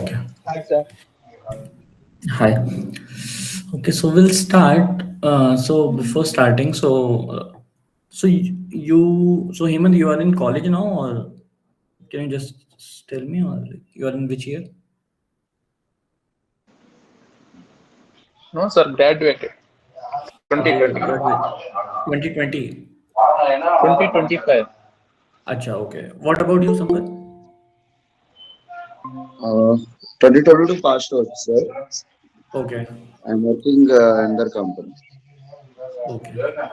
Okay. Hi, sir. Hi. Okay, so we'll start. So before starting, so Hemant, you are in college now, or can you just tell me, or you are in which year? No, sir, graduated. Okay, you 2020. graduate 2020. 2025. Acha, okay. What about you, Sampath? Uh, 2022 passed out, sir. Okay, I'm working in their company. okay, okay.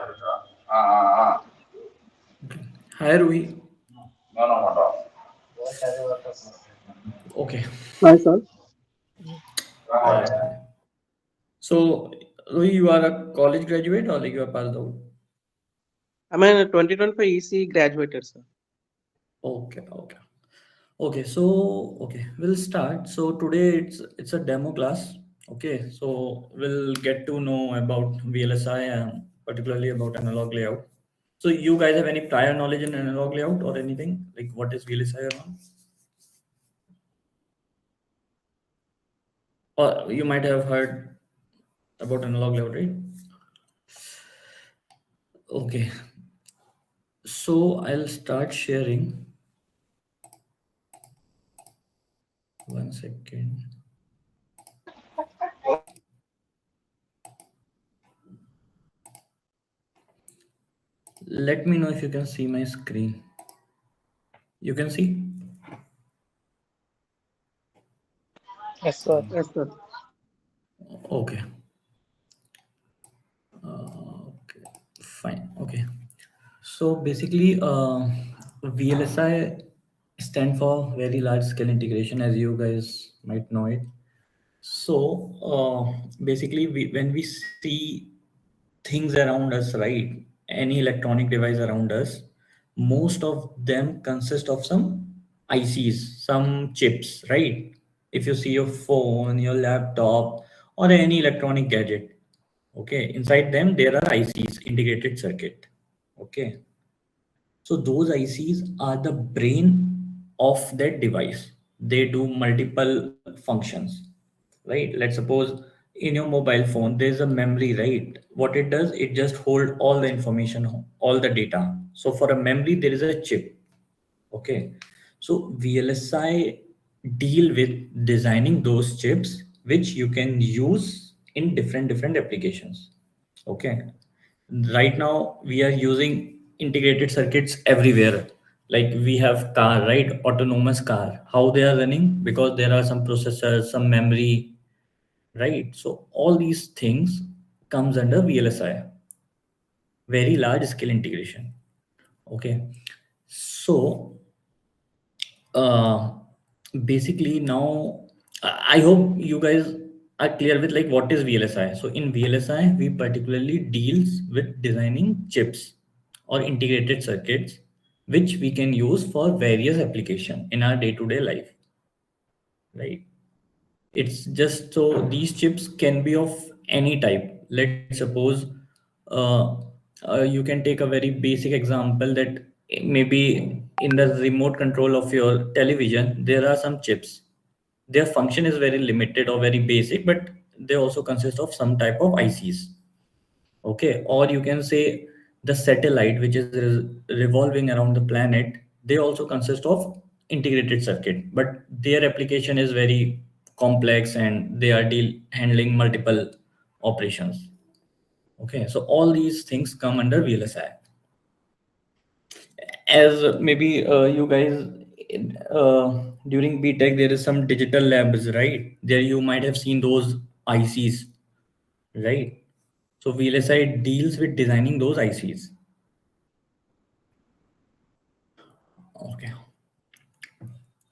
Hi, Ruhi. Okay. Hi, sir. Hi, hi. So, Ruhi, you are a college graduate or like you are passed out? I'm a 2025 EC graduated, sir. Okay, okay. Okay, so we'll start. So today it's a demo class. Okay, so we'll get to know about VLSI and particularly about analog layout. So you guys have any prior knowledge in analog layout or anything? Like what is VLSI or not? Or you might have heard about analog layout, right? Okay, so I'll start sharing. 1 second. Let me know if you can see my screen. You can see? Yes, sir. Yes, sir. Okay. Okay. Fine. Okay. So basically, VLSI stand for Very Large Scale Integration, as you guys might know it. So basically, when we see things around us, right? Any electronic device around us, most of them consist of some ICs, some chips, right? If you see your phone, your laptop, or any electronic gadget, okay, inside them there are ICs, integrated circuit. Okay, so those ICs are the brain of that device. They do multiple functions, right? Let's suppose in your mobile phone there's a memory, right? What it does, it just hold all the information, all the data. So for a memory there is a chip. Okay, so VLSI deal with designing those chips which you can use in different applications. Okay, right now we are using integrated circuits everywhere. Like we have car, right? Autonomous car. How they are running? Because there are some processors, some memory, right? So all these things comes under VLSI, very large scale integration. Okay, so uh, basically now I hope you guys are clear with like what is VLSI. So in VLSI, we particularly deals with designing chips or integrated circuits, which we can use for various application in our day-to-day life, right? It's just so these chips can be of any type. Let's suppose uh, you can take a very basic example that maybe in the remote control of your television, there are some chips. Their function is very limited or very basic, but they also consist of some type of ICs. Okay, or you can say the satellite which is revolving around the planet, they also consist of integrated circuit, but their application is very complex and they are handling multiple operations. Okay, so all these things come under VLSI. As maybe you guys during B.Tech there is some digital labs, right? There you might have seen those ICs, right? So VLSI deals with designing those ICs. Okay.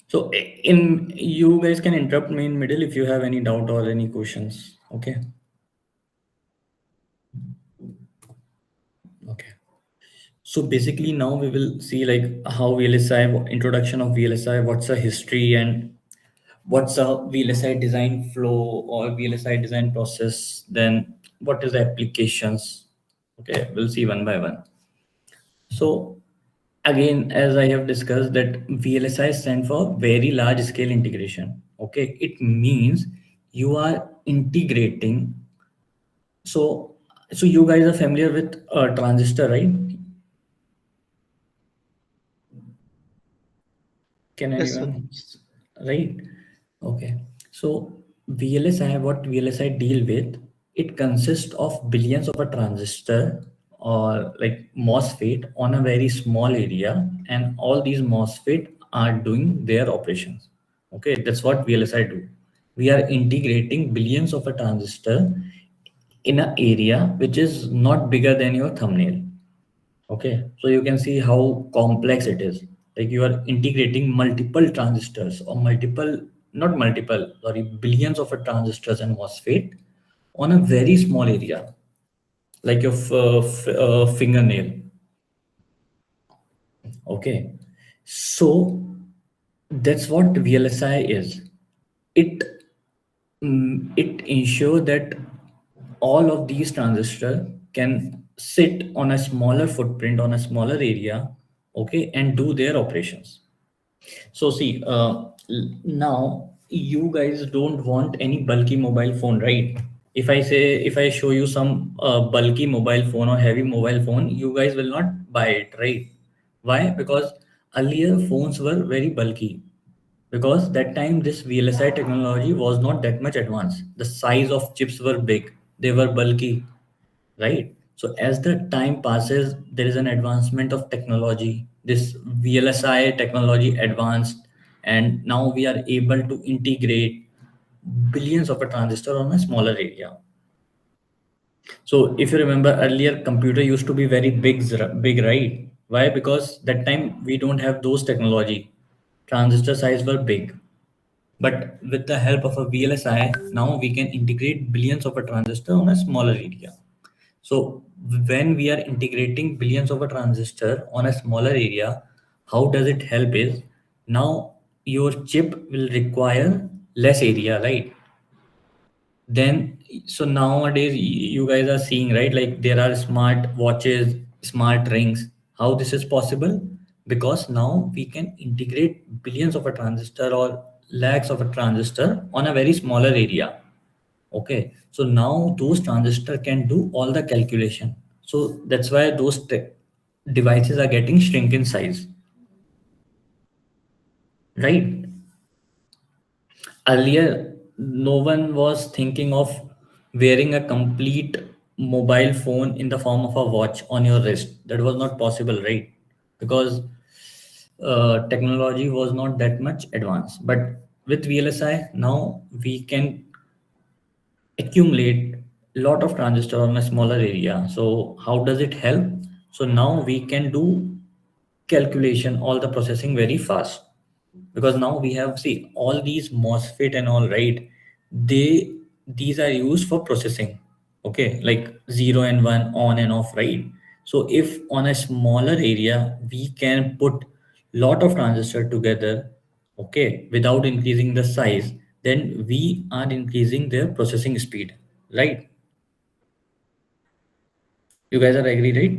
So in you guys can interrupt me in middle if you have any doubt or any questions. Okay. Okay. So basically now we will see like how VLSI, introduction of VLSI, what's the history and what's a VLSI design flow or VLSI design process, then what is the applications. Okay, we'll see one by one. So again, as I have discussed that VLSI stand for very large scale integration. Okay, it means you are integrating. So, so you guys are familiar with a transistor, right? Can Yes, sir. anyone? Right. Okay. So VLSI, what VLSI deal with, it consists of billions of a transistor or like MOSFET on a very small area, and all these MOSFET are doing their operations. Okay, that's what VLSI do. We are integrating billions of a transistor in an area which is not bigger than your thumbnail. Okay, so you can see how complex it is. Like you are integrating multiple transistors or multiple, not multiple, sorry, billions of a transistors and MOSFET on a very small area, like your fingernail. Okay, so that's what VLSI is. It it ensures that all of these transistors can sit on a smaller footprint on a smaller area, okay, and do their operations. So see, now you guys don't want any bulky mobile phone, right? If I show you some bulky mobile phone or heavy mobile phone, you guys will not buy it, right? Why? Because earlier phones were very bulky. Because that time this VLSI technology was not that much advanced. The size of chips were big. They were bulky, right? So as the time passes, there is an advancement of technology. This VLSI technology advanced, and now we are able to integrate billions of a transistor on a smaller area. So if you remember earlier, computer used to be very big, right? Why? Because that time we don't have those technology. Transistor size were big. But with the help of a VLSI, now we can integrate billions of a transistor on a smaller area. So when we are integrating billions of a transistor on a smaller area, how does it help is now your chip will require less area, right? Then so nowadays you guys are seeing, right, like there are smart watches, smart rings. How this is possible? Because now we can integrate billions of a transistor or lakhs of a transistor on a very smaller area. Okay, so now those transistor can do all the calculation. So that's why those devices are getting shrink in size, right? Earlier, no one was thinking of wearing a complete mobile phone in the form of a watch on your wrist. That was not possible, right? Because technology was not that much advanced. But with VLSI, now we can accumulate a lot of transistor on a smaller area. So how does it help? So now we can do calculation, all the processing very fast, because now we have, see, all these MOSFET and all, right? They these are used for processing. Okay, like zero and one, on and off, right? So if on a smaller area we can put lot of transistor together, okay, without increasing the size, then we are increasing their processing speed, right? You guys are agree, right?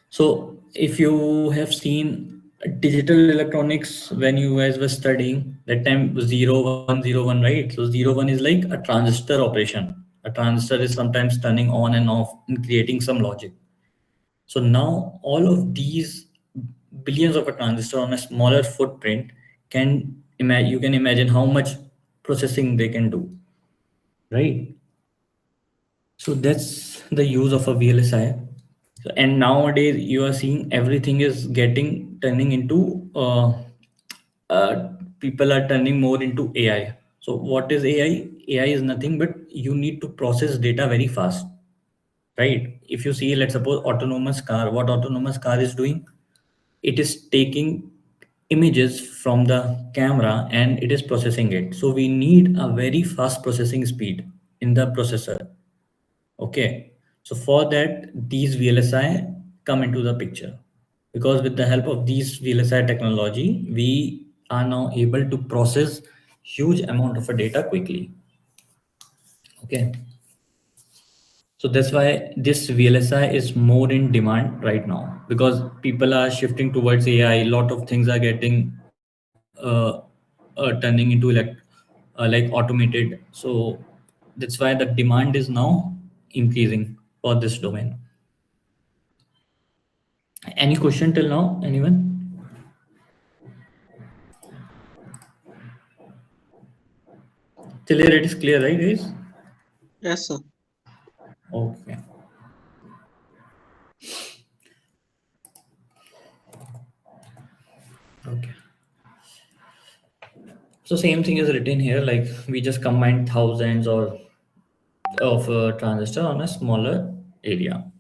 So if you have seen digital electronics when you guys were studying, that time 0101, right? So 01 is like a transistor operation. A transistor is sometimes turning on and off and creating some logic. So now all of these billions of a transistor on a smaller footprint can imagine, you can imagine how much processing they can do, right? So that's the use of a VLSI. So, and nowadays you are seeing everything is getting turning into people are turning more into AI. So what is AI? AI is nothing but you need to process data very fast, right? If you see, let's suppose autonomous car, what autonomous car is doing, it is taking images from the camera and it is processing it. So we need a very fast processing speed in the processor. Okay, so for that, these VLSI come into the picture, because with the help of these VLSI technology, we are now able to process huge amount of a data quickly. Okay, so that's why this VLSI is more in demand right now, because people are shifting towards AI. A lot of things are getting uh, turning into like automated. So that's why the demand is now increasing for this domain. Any question till now? Anyone? Till here it is clear, right, guys? Yes, sir. Okay. Okay. So same thing is written here. Like we just combine thousands or of transistor on a smaller area.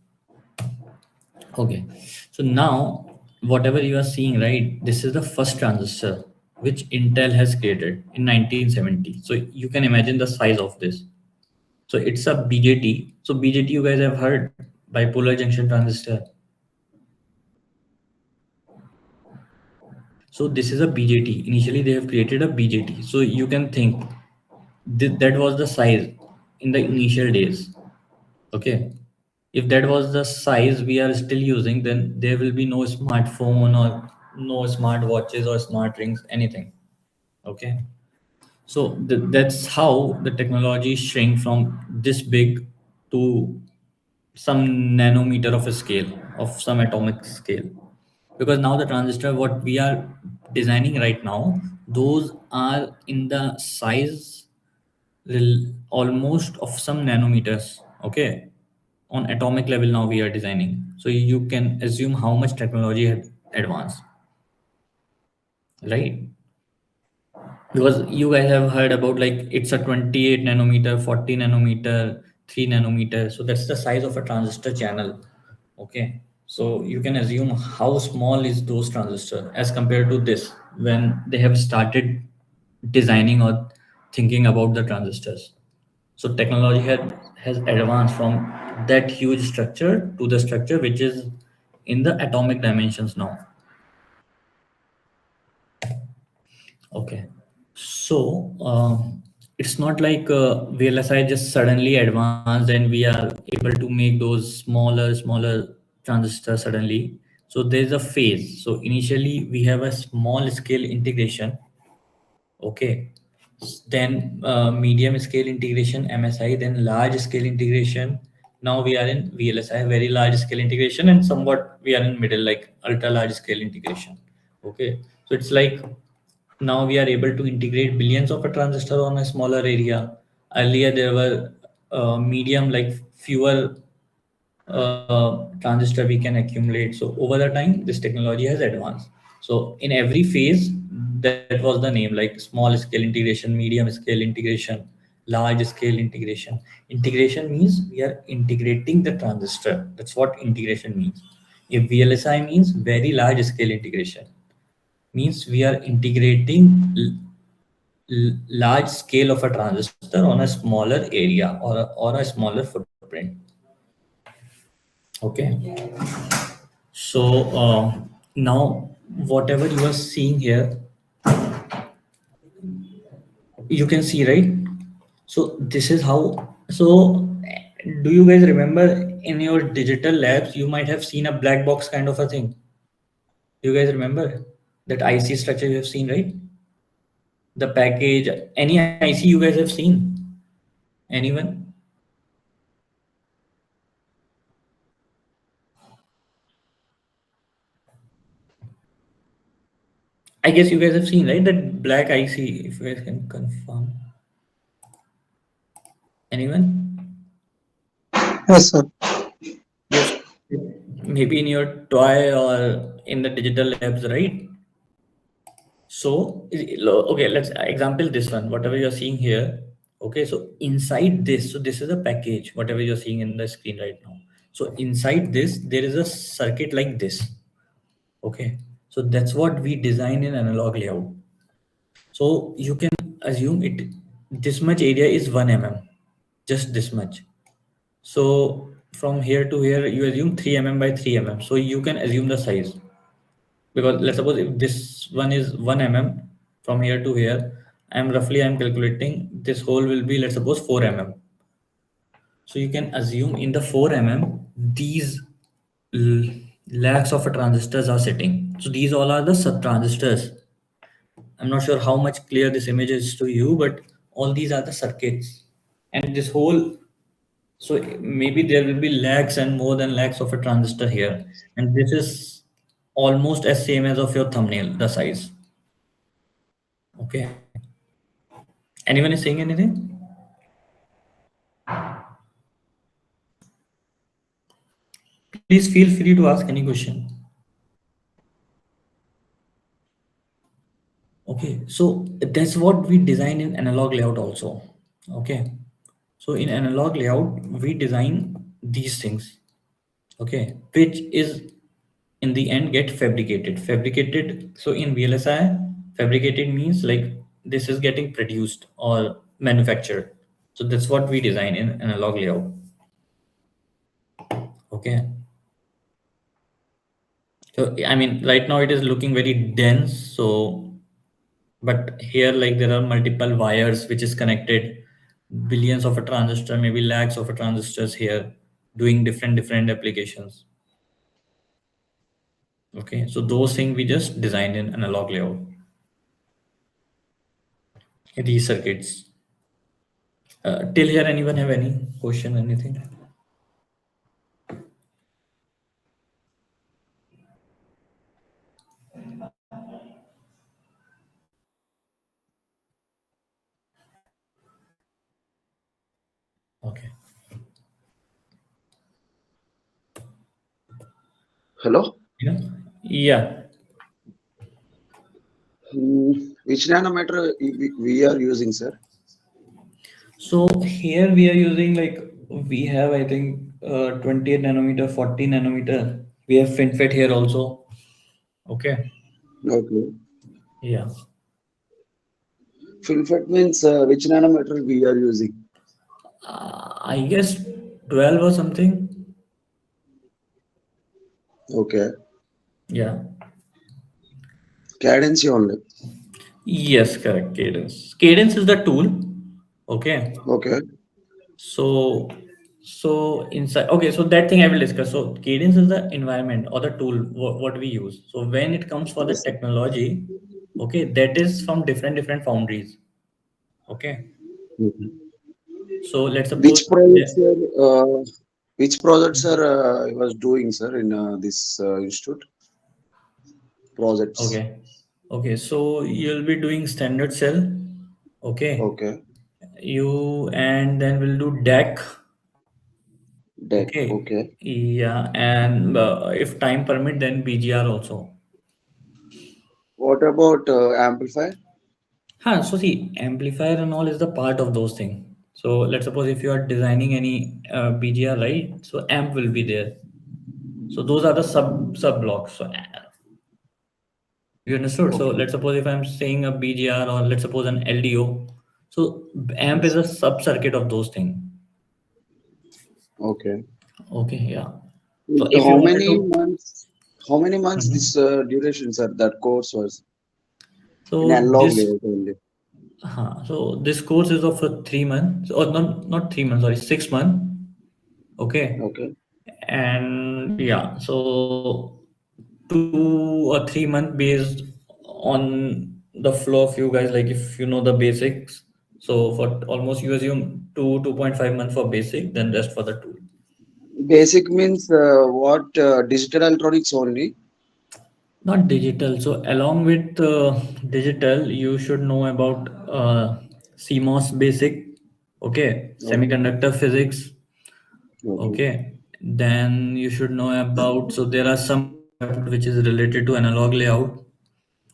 Okay. So now whatever you are seeing, right? This is the first transistor which Intel has created in 1970. So you can imagine the size of this. So it's a BJT. So BJT you guys have heard, bipolar junction transistor. So this is a BJT. Initially they have created a BJT. So you can think that was the size in the initial days. Okay. If that was the size we are still using, then there will be no smartphone or no smart watches or smart rings, anything. Okay. So that's how the technology shrink from this big to some nanometer of a scale, of some atomic scale. Because now the transistor what we are designing right now, those are in the size almost of some nanometers. Okay, on atomic level now we are designing, so you can assume how much technology had advanced, right? Because you guys have heard about like it's a 28 nanometer, 40 nanometer, 3 nanometer, so that's the size of a transistor channel. Okay, so you can assume how small is those transistor as compared to this when they have started designing or thinking about the transistors. So technology has advanced from that huge structure to the structure which is in the atomic dimensions now. Okay. So it's not like VLSI just suddenly advanced and we are able to make those smaller transistors suddenly. So there's a phase. So initially we have a small scale integration. Okay. Then medium scale integration, MSI, then large scale integration. Now we are in VLSI, very large scale integration, and somewhat we are in middle, like ultra large scale integration. Okay. So it's like now we are able to integrate billions of a transistor on a smaller area. Earlier there were medium, like fewer transistor we can accumulate. So over the time this technology has advanced. So in every phase that was the name, like small scale integration, medium scale integration, large scale integration. Integration means we are integrating the transistor. That's what integration means. If VLSI means very large scale integration, means we are integrating large scale of a transistor on a smaller area, or a smaller footprint. Okay. So now whatever you are seeing here, you can see, right? So this is how. So do you guys remember in your digital labs you might have seen a black box kind of a thing? You guys remember that IC structure you have seen, right? The package, any IC you guys have seen? Anyone? I guess you guys have seen, right? That black IC, if you guys can confirm. Anyone? Yes, sir. Yes. Maybe in your toy or in the digital labs, right? So, okay, let's example this one, whatever you're seeing here. Okay, so inside this, so this is a package, whatever you're seeing in the screen right now. So inside this, there is a circuit like this. Okay, so that's what we design in analog layout. So you can assume it, this much area is 1 mm, just this much. So from here to here, you assume 3 mm by 3 mm. So you can assume the size, because let's suppose if this one is 1 mm from here to here, I'm calculating this hole will be, let's suppose, 4 mm. So you can assume in the 4 mm, these lakhs of transistors are sitting. So these all are the sub transistors I'm not sure how much clear this image is to you, but all these are the circuits. And this whole, so maybe there will be lakhs and more than lakhs of a transistor here. And this is almost as same as of your thumbnail, the size. Okay. Anyone is saying anything? Please feel free to ask any question. Okay, so that's what we design in analog layout also. Okay, so in analog layout, we design these things. Okay, which is in the end get fabricated. Fabricated. So in VLSI, fabricated means like this is getting produced or manufactured. So that's what we design in analog layout. Okay. So I mean, right now it is looking very dense. So but here like there are multiple wires which is connected, billions of a transistor, maybe lakhs of a transistors here, doing different applications. Okay, so those things we just designed in analog layout, these circuits. Till here anyone have any question, anything? Okay. Hello? Yeah, yeah. Which nanometer we are using, sir? So here we are using like, we have I think 28 nanometer, 40 nanometer. We have FinFET here also. Okay. Okay. Yeah. FinFET means which nanometer we are using? I guess 12 or something. Okay. Yeah. Cadence only. Yes, correct. Cadence. Cadence is the tool. Okay. Okay. So, so inside. Okay. So that thing I will discuss. So cadence is the environment or the tool what we use. So when it comes for the Yes, sir. technology, okay, that is from different foundries. Okay. Mhm. So let's suppose. Which projects are I was doing, sir, in this institute projects? Okay. Okay. So you'll be doing standard cell. Okay. Okay. You and then we'll do DAC. Deck. Okay. Okay. Yeah, and if time permit, then BGR also. What about amplifier? Huh, so see, amplifier and all is the part of those things. So let's suppose if you are designing any BGR, right? So amp will be there. So those are the sub blocks. So you understood? So Okay. let's suppose if I'm saying a BGR or let's suppose an LDO. So amp is Yes. a sub circuit of those things. Okay. Okay, yeah. So With if you wanted to, how many months this Mhm. duration, sir, that course was in So analog this layout only? So this course is of 3 months, or not 3 months, sorry, 6 months. Okay, Okay. and yeah, so 2 or 3 months based on the flow of you guys. Like if you know the basics, so for almost you assume 2.5 months for basic, then rest for the tool. Basic means what digital electronics only. Not digital. So along with digital, you should know about CMOS basic. Okay, Okay. semiconductor physics. Okay. Okay, then you should know about, so there are some concept which is related to analog layout.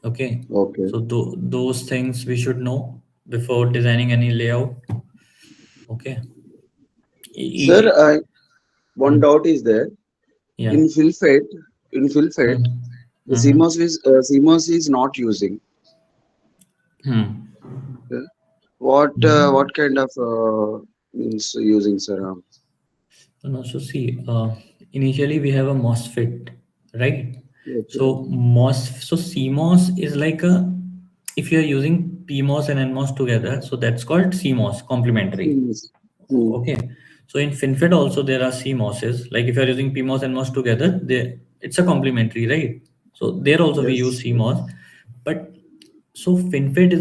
Okay, Okay. so those things we should know before designing any layout. Okay. Sir, one Mm, doubt is there. yeah. In FilFET, in FilFET, the Mm-hmm. CMOS is not using. Hmm. Okay. Mhm. What kind of means using, sir? No, so see, initially we have a MOSFET, right? Okay. So so CMOS is like a, if you are using PMOS and NMOS together, so that's called CMOS, complementary. CMOS. Hmm. Okay. So in FinFET also there are CMOSes. Like if you are using PMOS and MOS together, it's a complementary, right? So there also we use Yes. CMOS. But So FinFET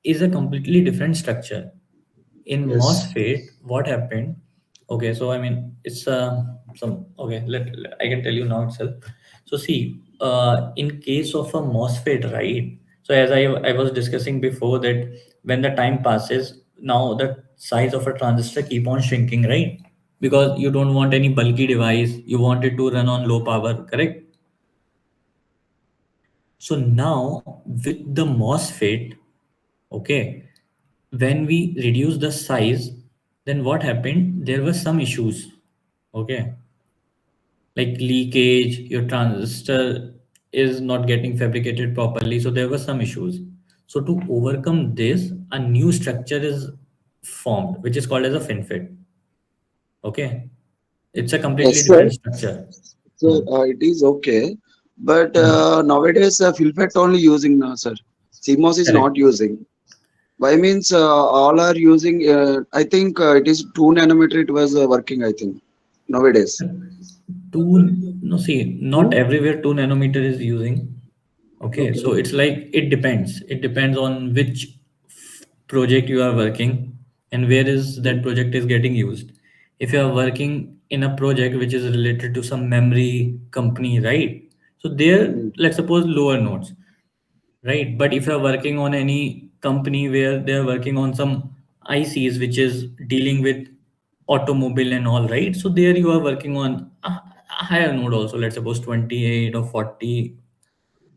is a completely different structure. In Yes. MOSFET, what happened? Okay, so I mean it's some okay. I can tell you now itself. So see, in case of a MOSFET, right? So as I was discussing before that when the time passes, now the size of a transistor keep on shrinking, right? Because you don't want any bulky device, you want it to run on low power, correct? So now with the MOSFET, okay, when we reduce the size, then what happened? There were some issues, okay, like leakage, your transistor is not getting fabricated properly. So there were some issues. So to overcome this, a new structure is formed, which is called as a FinFET. Okay, it's a completely Yes, sir. different structure. So Hmm. it is okay, but Hmm. nowadays FilFET only using now, sir. CMOS is not Correct. using. Why means all are using. I think it is 2 nanometer. It was working. I think nowadays. Two, no, see, not Two. everywhere 2 nanometer is using. Okay, Okay. so it's like it depends. It depends on which project you are working and where is that project is getting used. If you are working in a project which is related to some memory company, right? So there, Mm, let's suppose lower nodes, right? But if you are working on any company where they are working on some ICs which is dealing with automobile and all, right? So there you are working on a higher node also. Let's suppose 28 or 40.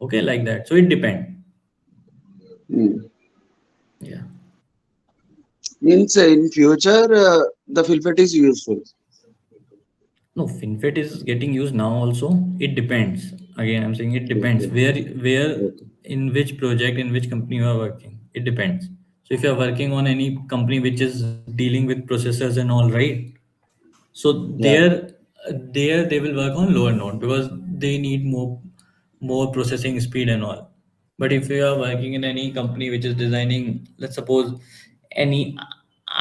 Okay, like that. So it depends. mm. Yeah. Means in future the FilFET is useful. No, FinFET is getting used now also. It depends. Again, I'm saying it depends. Okay. Where Okay. in which project, in which company you are working. It depends. So if you are working on any company which is dealing with processors and all, right? So Yeah. there they will work on lower node because they need more processing speed and all. But if you are working in any company which is designing, let's suppose any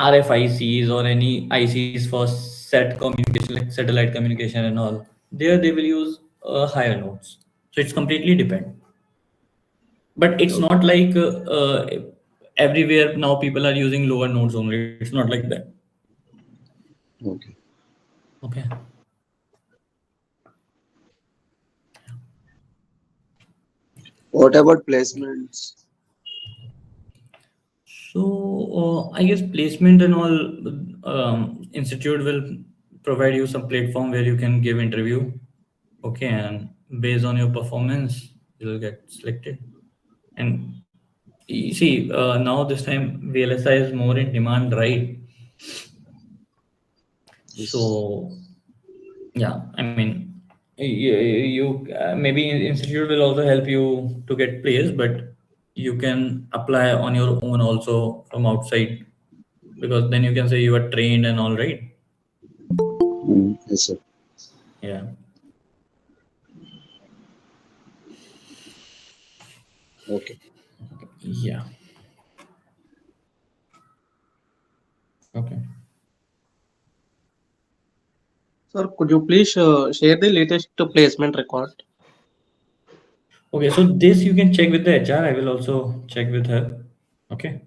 RFICs or any ICs for set communication like satellite communication and all, there they will use higher nodes. So it's completely depend. But it's Okay. not like everywhere now people are using lower nodes only. It's not like that. Okay. Okay. What about placements? So I guess placement and all, institute will provide you some platform where you can give interview. Okay, and based on your performance, you'll get selected. And you see, now this time VLSI is more in demand, right? Yes. So yeah, I mean, you maybe institute will also help you to get placed, but you can apply on your own also from outside because then you can say you are trained and all, right? Mm, yes, sir. Yeah. Okay. Yeah. Okay. Sir, could you please share the latest placement record? Okay. So this you can check with the HR. I will also check with her. Okay.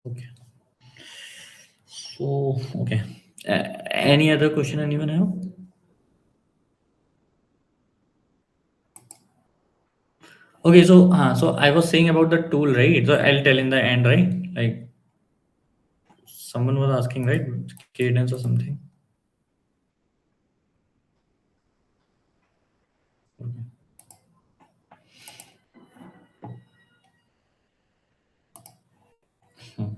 Okay. So okay. Any other question anyone have? Okay. So I was saying about the tool, right? So I'll tell in the end, right? Like someone was asking, right? Cadence or something. Okay. Hmm.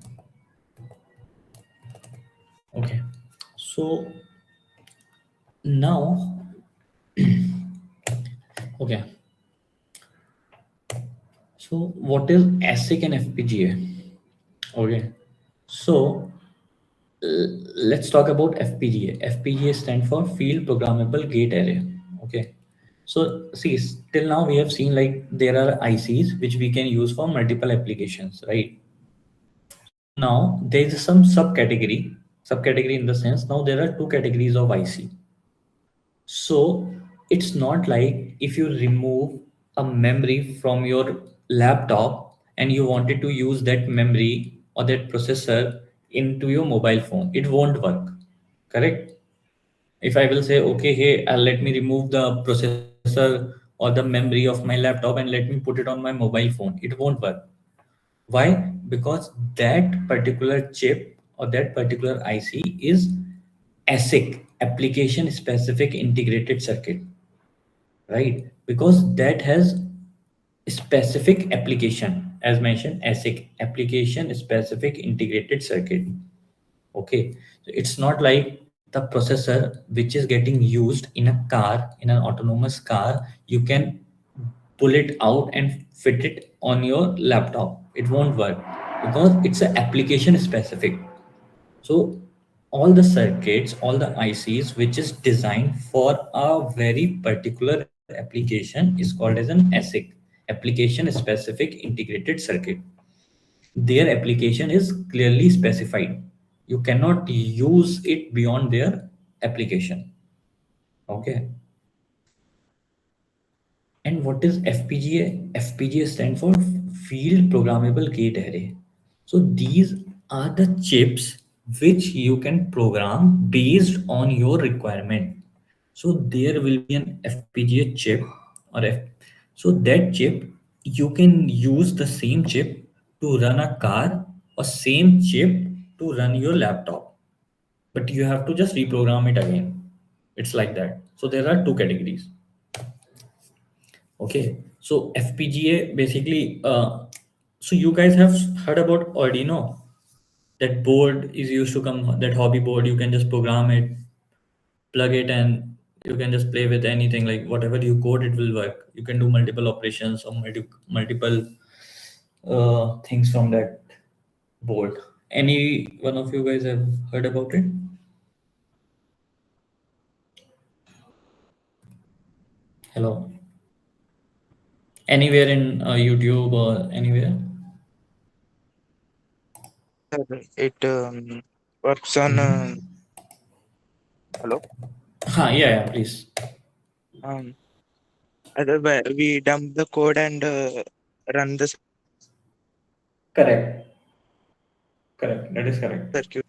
Okay. So now, okay. So what is ASIC and FPGA? Okay. So let's talk about FPGA. FPGA stand for Field Programmable Gate Array. Okay. So see, till now we have seen like there are ICs which we can use for multiple applications, right? So now there is some subcategory. Subcategory in the sense, now there are two categories of IC. So it's not like if you remove a memory from your laptop and you wanted to use that memory or that processor into your mobile phone, it won't work. Correct? If I will say, okay, hey, let me remove the processor or the memory of my laptop and let me put it on my mobile phone, it won't work. Why? Because that particular chip or that particular IC is ASIC, application specific integrated circuit, right? Because that has specific application, as mentioned, ASIC, application specific integrated circuit. Okay, so it's not like the processor which is getting used in a car, in an autonomous car, you can pull it out and fit it on your laptop. It won't work because it's an application specific. So all the circuits, all the ICs which is designed for a very particular application is called as an ASIC, application specific integrated circuit. Their application is clearly specified. You cannot use it beyond their application. Okay. And what is FPGA? FPGA stands for Field Programmable Gate Array. So these are the chips which you can program based on your requirement. So there will be an FPGA chip or so that chip you can use the same chip to run a car or same chip to run your laptop, but you have to just reprogram it again. It's like that. So there are two categories. Okay, so FPGA basically, so you guys have heard about Arduino. That board is used to come, that hobby board, you can just program it, plug it, and you can just play with anything, like whatever you code, it will work. You can do multiple operations or multiple things from that board. Any one of you guys have heard about it? Hello? Anywhere in YouTube or anywhere? Sir, it works on. Hello. Yeah, please. Um, we dump the code and run the Correct. Correct. That is correct. circuit.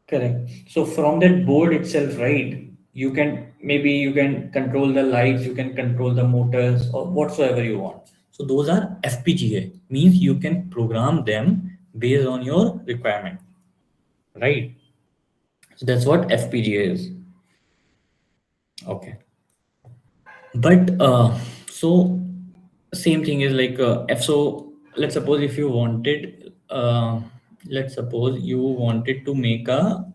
Correct. So from that board itself, right, you can maybe you can control the lights, you can control the motors or whatsoever you want. So those are FPGA, means you can program them based on your requirement, right? So that's what FPGA is. Okay. But so same thing is like F. So let's suppose if you wanted, let's suppose you wanted to make a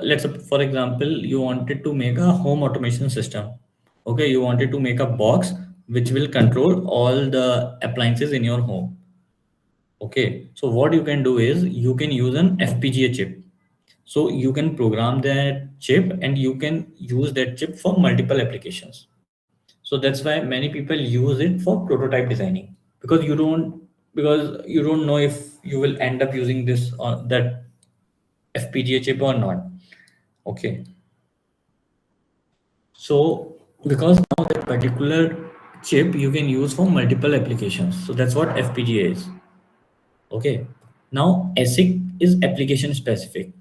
let's for example, you wanted to make a home automation system. Okay, you wanted to make a box which will control all the appliances in your home. Okay, so what you can do is you can use an FPGA chip. So you can program that chip and you can use that chip for multiple applications. So that's why many people use it for prototype designing, because you don't know if you will end up using this or that FPGA chip or not. Okay. So because now that particular chip you can use for multiple applications. So that's what FPGA is. Okay. Now ASIC is application specific.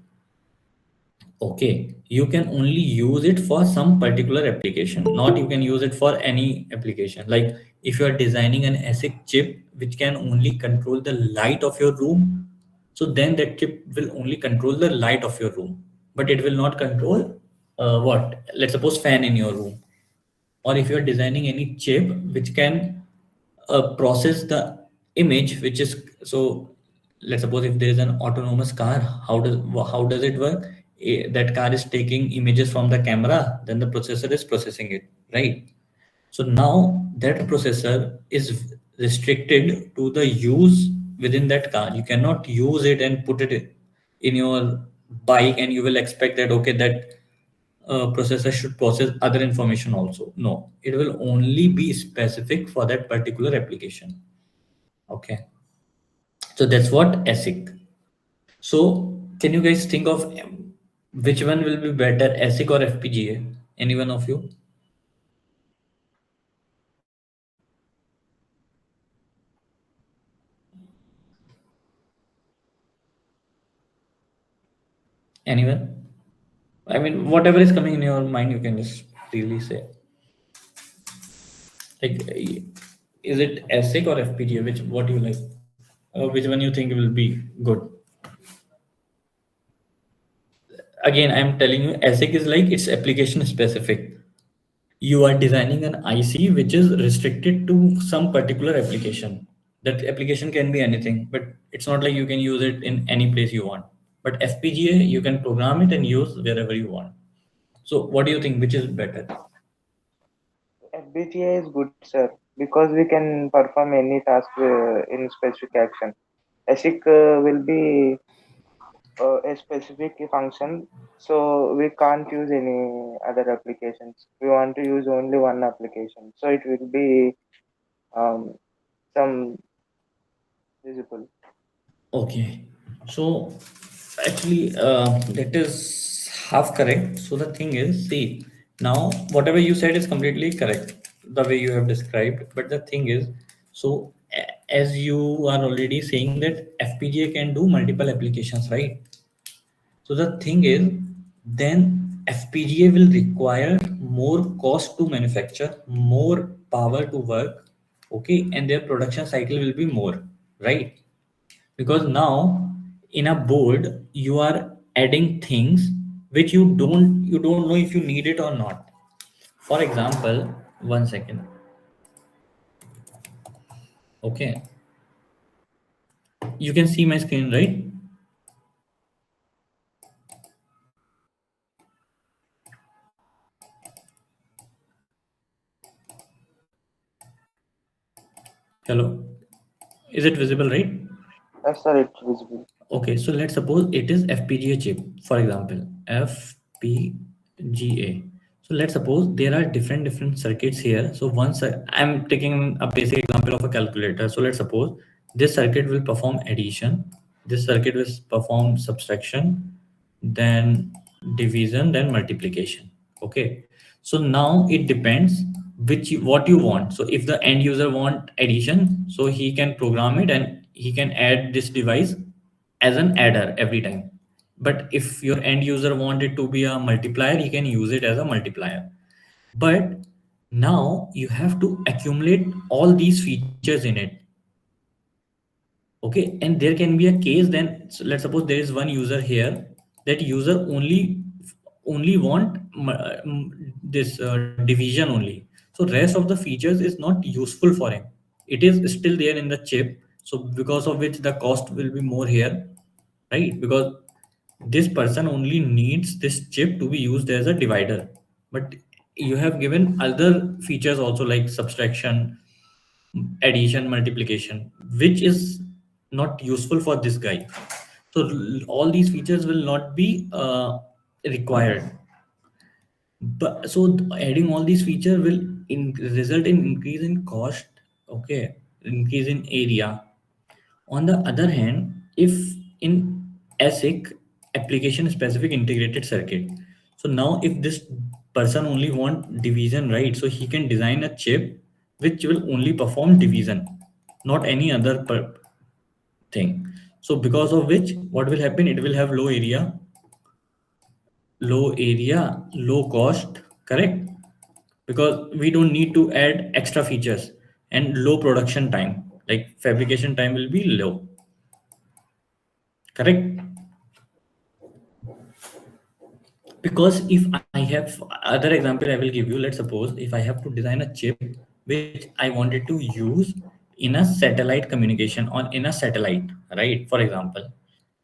Okay. You can only use it for some particular application, not you can use it for any application. Like if you are designing an ASIC chip which can only control the light of your room, so then that chip will only control the light of your room, but it will not control what? Let's suppose fan in your room. Or if you're designing any chip which can process the image which is, so let's suppose if there is an autonomous car, how does it work? That car is taking images from the camera, then the processor is processing it, right? So now that processor is restricted to the use within that car. You cannot use it and put it in your bike and you will expect that okay, that processor should process other information also. No, it will only be specific for that particular application. Okay, so that's what ASIC. So can you guys think of which one will be better, ASIC or FPGA? Any one of you? Anyone? I mean, whatever is coming in your mind, you can just freely say. Like, is it ASIC or FPGA? Which what do you like? Which one you think will be good? Again, I'm telling you, ASIC is like it's application specific. You are designing an IC which is restricted to some particular application. That application can be anything, but it's not like you can use it in any place you want. But FPGA, you can program it and use wherever you want. So, what do you think? Which is better? FBTA is good, sir, because we can perform any task in specific action. ASIC will be a specific function, so we can't use any other applications. We want to use only one application, so it will be um, some visible. Okay, so actually, that is half correct. So the thing is, see, now whatever you said is completely correct, the way you have described. But the thing is, so as you are already saying that FPGA can do multiple applications, right? So the thing is, then FPGA will require more cost to manufacture, more power to work, okay, and their production cycle will be more, right? Because now in a board you are adding things which you don't know if you need it or not. For example, 1 second. Okay, you can see my screen, right? Hello, is it visible, right? Yes, sir, it's visible. Okay, so let's suppose it is FPGA chip, for example, FPGA. So let's suppose there are different circuits here. So once I'm taking a basic example of a calculator. So let's suppose this circuit will perform addition, this circuit will perform subtraction, then division, then multiplication. Okay, so now it depends what you want. So if the end user want addition, so he can program it and he can add this device as an adder every time. But if your end user want it to be a multiplier, he can use it as a multiplier. But now you have to accumulate all these features in it. Okay, and there can be a case then, so let's suppose there is one user here, that user only want this division only. So rest of the features is not useful for him. It is still there in the chip, so because of which the cost will be more here, right? Because this person only needs this chip to be used as a divider, but you have given other features also like subtraction, addition, multiplication, which is not useful for this guy. So all these features will not be required. But so adding all these features will result in increase in cost, okay, increase in area. On the other hand, if in ASIC, application specific integrated circuit, so now if this person only want division, right? So he can design a chip which will only perform division, not any other thing. So because of which, what will happen? It will have low cost, correct? Because we don't need to add extra features, and low production time, like fabrication time will be low, correct? Because if I have other example I will give you, let's suppose if I have to design a chip which I wanted to use in a satellite communication on in a satellite, right? For example,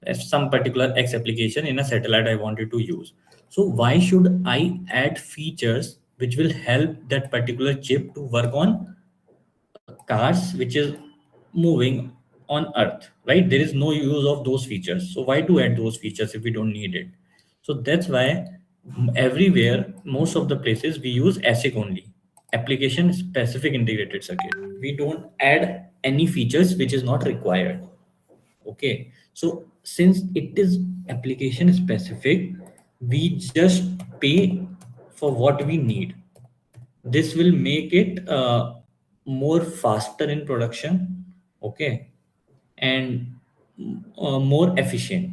if some particular X application in a satellite I wanted to use, so why should I add features which will help that particular chip to work on cars which is moving on earth, right? There is no use of those features, so why to add those features if we don't need it? So that's why everywhere, most of the places, we use ASIC only, application specific integrated circuit. We don't add any features which is not required. Okay, so since it is application specific, we just pay for what we need. This will make it more faster in production, okay, and more efficient,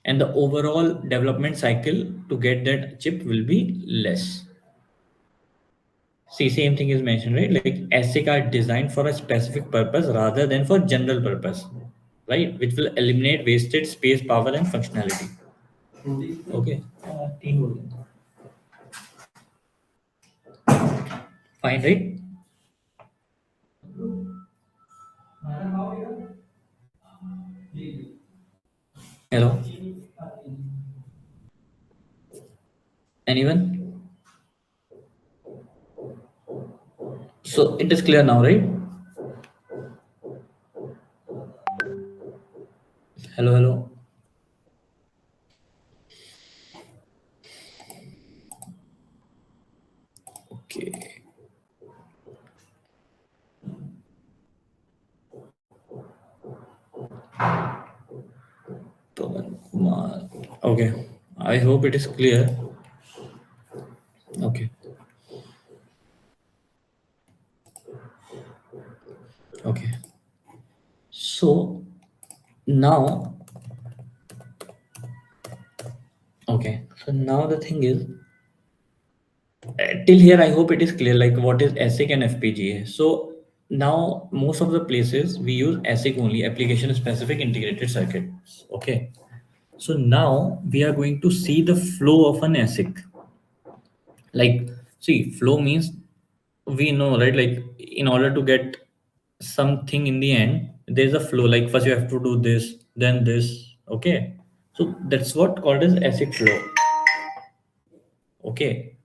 and the overall development cycle to get that chip will be less. See, same thing is mentioned, right? Like ASIC are designed for a specific purpose rather than for general purpose, right? Which will eliminate wasted space, power, and functionality. Okay. Fine, right? Hello? Anyone? So it is clear now, right? Hello, hello. Okay. Pawan Kumar. Okay. I hope it is clear. Okay. Okay. So now, okay. So now the thing is, till here I hope it is clear, like what is ASIC and FPGA. So now most of the places we use ASIC only, application specific integrated circuits. Okay. So now we are going to see the flow of an ASIC. Like, see, flow means we know, right? Like in order to get something in the end, there's a flow. Like first you have to do this, then this. Okay. So that's what called as ASIC flow. Okay.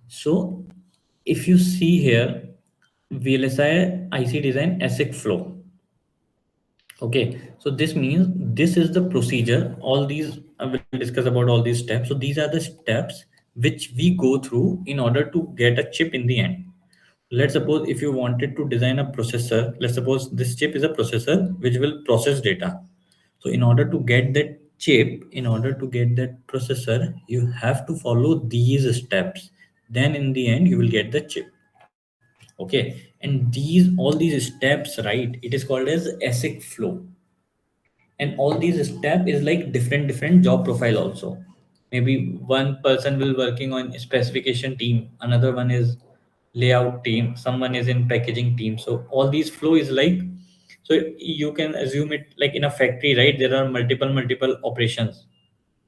So if you see here, VLSI IC design ASIC flow. Okay, so this means this is the procedure. All these, I will discuss about all these steps. So these are the steps which we go through in order to get a chip in the end. Let's suppose if you wanted to design a processor, let's suppose this chip is a processor which will process data. So in order to get that chip, in order to get that processor, you have to follow these steps. Then in the end, you will get the chip. Okay, and all these steps, right? It is called as ASIC flow, and all these step is like different job profile also. Maybe one person will working on specification team, another one is layout team, someone is in packaging team. So all these flow is like, so you can assume it like in a factory, right? There are multiple operations,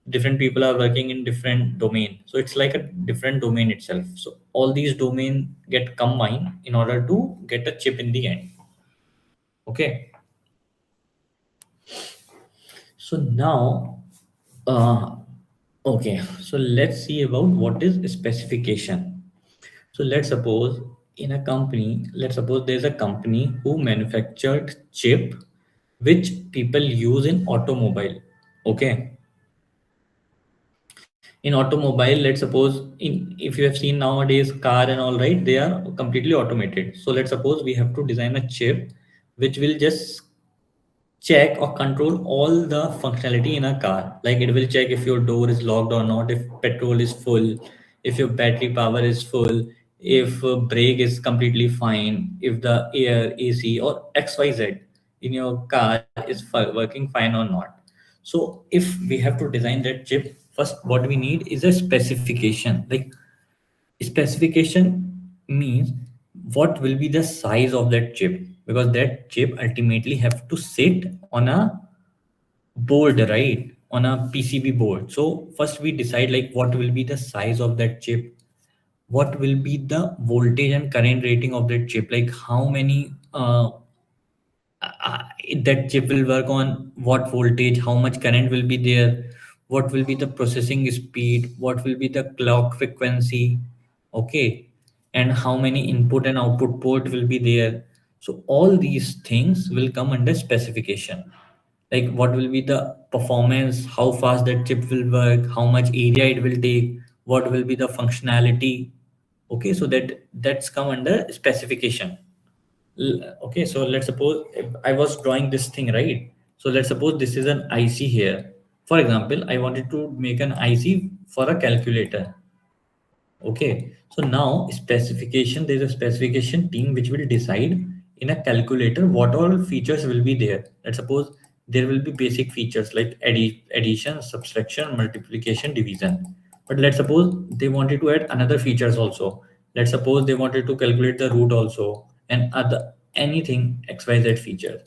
different people are working in different domain, so it's like a different domain itself. So all these domain get combined in order to get a chip in the end. Okay. So now, okay, so let's see about what is specification. So let's suppose in a company, let's suppose there's a company who manufactured chip which people use in automobile. Okay. In automobile, let's suppose in, if you have seen nowadays car and all, right, they are completely automated. So let's suppose we have to design a chip which will just check or control all the functionality in a car. Like it will check if your door is locked or not, if petrol is full, if your battery power is full, if brake is completely fine, if the air, AC, or XYZ in your car is working fine or not. So if we have to design that chip, first what we need is a specification. Like specification means what will be the size of that chip, because that chip ultimately have to sit on a board, right, on a PCB board. So first we decide like what will be the size of that chip, what will be the voltage and current rating of that chip, like how many uh, that chip will work on what voltage, how much current will be there, what will be the processing speed, what will be the clock frequency. Okay, and how many input and output port will be there. So all these things will come under specification. Like what will be the performance, how fast that chip will work, how much area it will take, what will be the functionality. Okay, so that's come under specification. Okay, so let's suppose if I was drawing this thing, right? So let's suppose this is an IC here. For example, I wanted to make an IC for a calculator. Okay, so now specification, there's a specification team which will decide in a calculator what all features will be there. Let's suppose there will be basic features like addition, subtraction, multiplication, division. But let's suppose they wanted to add another features also. Let's suppose they wanted to calculate the root also and other anything XYZ feature.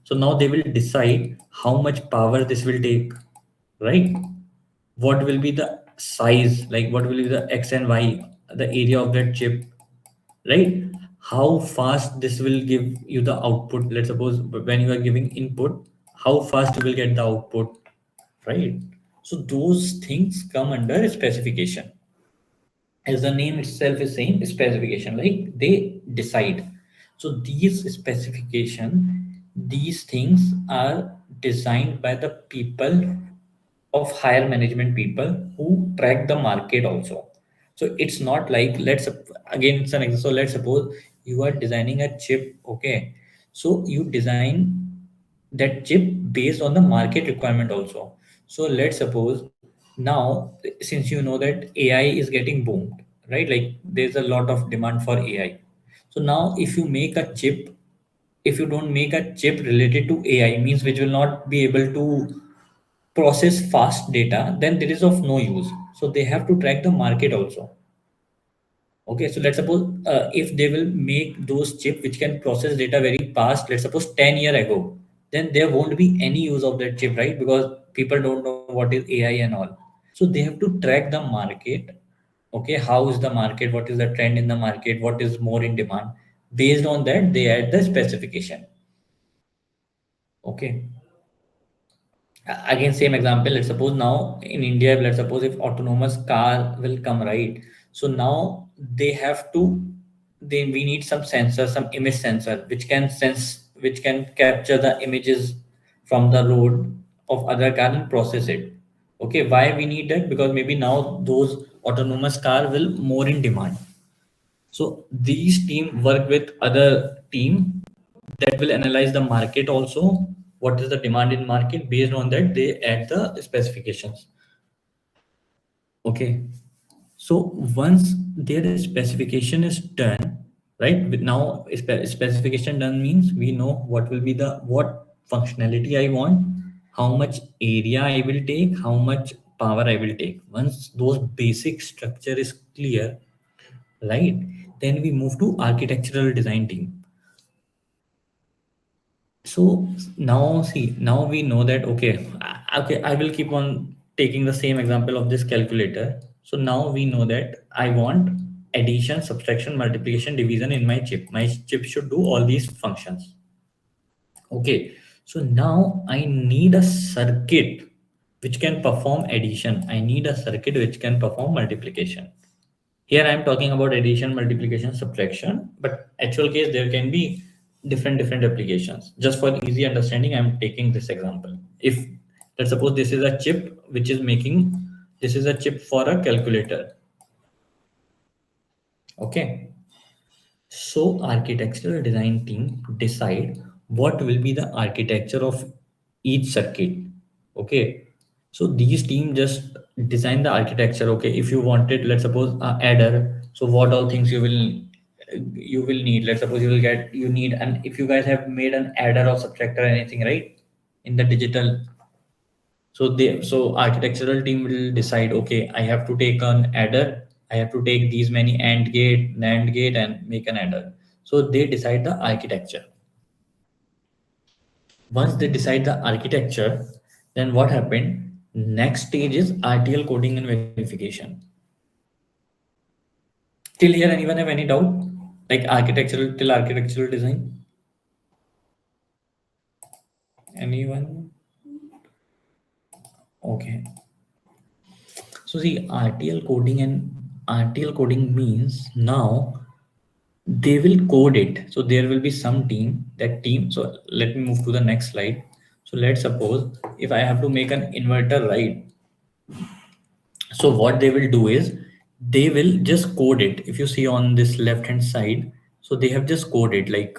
So now they will decide how much power this will take, right? What will be the size, like what will be the x and y, the area of that chip, right? How fast this will give you the output. Let's suppose when you are giving input, how fast you will get the output, right? So those things come under specification. As the name itself is saying, specification, like they decide. So these specification, these things are designed by the people of higher management, people who track the market also. So it's not like, again it's an example. So let's suppose you are designing a chip, okay? So you design that chip based on the market requirement also. So let's suppose now, since you know that AI is getting boomed, right? Like there's a lot of demand for AI. So now if you make a chip, if you don't make a chip related to AI, means which will not be able to process fast data, then there is of no use. So they have to track the market also. Okay, so let's suppose if they will make those chip which can process data very fast, let's suppose 10 year ago, then there won't be any use of that chip, right? Because people don't know what is AI and all. So they have to track the market. Okay, how is the market? What is the trend in the market? What is more in demand? Based on that, they add the specification. Okay. Again, same example. Let's suppose now in India, let's suppose if autonomous car will come, right? So now they have to, they we need some sensor, some image sensor which can sense, which can capture the images from the road of other car and process it. Okay, why we need that? Because maybe now those autonomous car will more in demand. So these team work with other team that will analyze the market also. What is the demand in market? Based on that, they add the specifications. Okay. So once their specification is done, right? With now specification done means we know what will be the what functionality I want, how much area I will take, how much power I will take. Once those basic structure is clear, right? Then we move to architectural design team. So now see, now we know that, okay, okay, I will keep on taking the same example of this calculator. So now we know that I want addition, subtraction, multiplication, division in my chip. My chip should do all these functions. Okay, so now I need a circuit which can perform addition. I need a circuit which can perform multiplication. Here I am talking about addition, multiplication, subtraction, but actual case there can be different applications. Just for easy understanding, I am taking this example. If let's suppose this is a chip which is making, this is a chip for a calculator. Okay. So architectural design team decide what will be the architecture of each circuit. Okay. So these team just design the architecture. Okay. If you wanted, let's suppose adder. So what all things you will need. Let's suppose you will get, you need, and if you guys have made an adder or subtractor or anything, right? In the digital, so they, so architectural team will decide, okay, I have to take an adder, I have to take these many AND gate, NAND gate, and make an adder. So they decide the architecture. Once they decide the architecture, then what happened? Next stage is RTL coding and verification. Till here, anyone have any doubt? Like architectural, till architectural design? Anyone? Okay. So see, RTL coding means now they will code it. So there will be some team, that team. So let me move to the next slide. So let's suppose if I have to make an inverter, right? So what they will do is they will just code it. If you see on this left hand side, so they have just coded like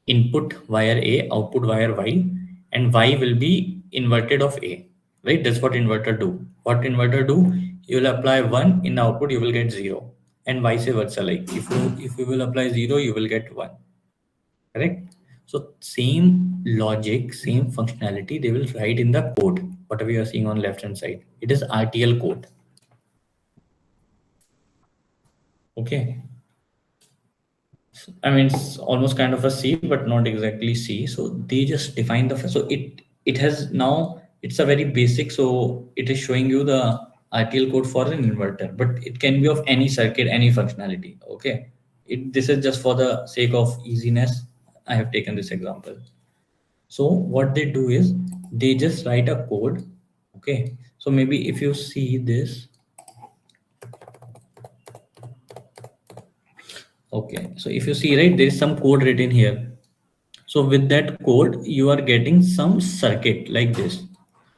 input wire A, output wire Y, and Y will be inverted of A, right? That's what inverter do. What inverter do? You will apply 1 in the output, you will get 0, and vice versa. Like if you will apply 0, you will get 1, correct? So same logic, same functionality, they will write in the code. Whatever you are seeing on left hand side, it is RTL code. Okay. I mean, it's almost kind of a C, but not exactly C. So they just define the, so it has now, it's a very basic. So it is showing you the RTL code for an inverter, but it can be of any circuit, any functionality. Okay. This is just for the sake of easiness. I have taken this example. So what they do is they just write a code. Okay. So maybe if you see this, okay. So if you see, right, there is some code written here. So with that code, you are getting some circuit like this.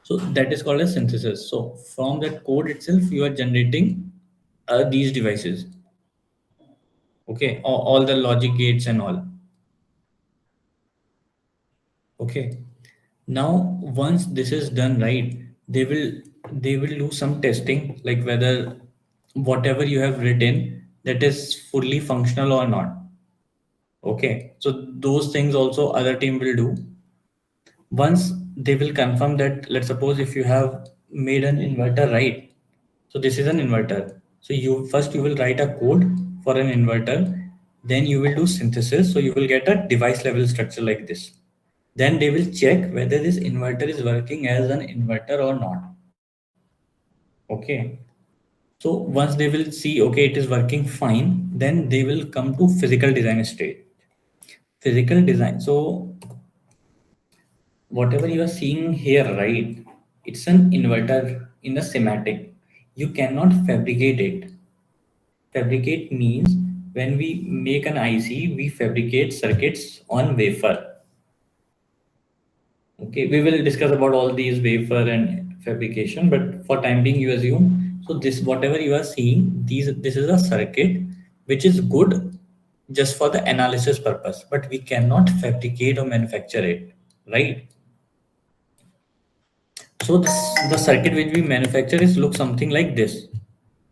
So that is called a synthesis. So from that code itself, you are generating these devices. Okay, all the logic gates and all. Okay. Now once this is done, right, they will do some testing, like whether whatever you have written that is fully functional or not. Okay. So those things also other team will do. Once they will confirm that, let's suppose if you have made an inverter, right, so this is an inverter, so you will write a code for an inverter, then you will do synthesis, so you will get a device level structure like this. Then they will check whether this inverter is working as an inverter or not. Okay. So once they will see, okay, it is working fine, then they will come to physical design stage. Physical design, so whatever you are seeing here, right, it's an inverter in the schematic. You cannot fabricate it. Fabricate means when we make an IC, we fabricate circuits on wafer. Okay, we will discuss about all these wafer and fabrication, but for time being, you assume. So this whatever you are seeing, this is a circuit which is good just for the analysis purpose, but we cannot fabricate or manufacture it, right? So the circuit which we manufacture is look something like this,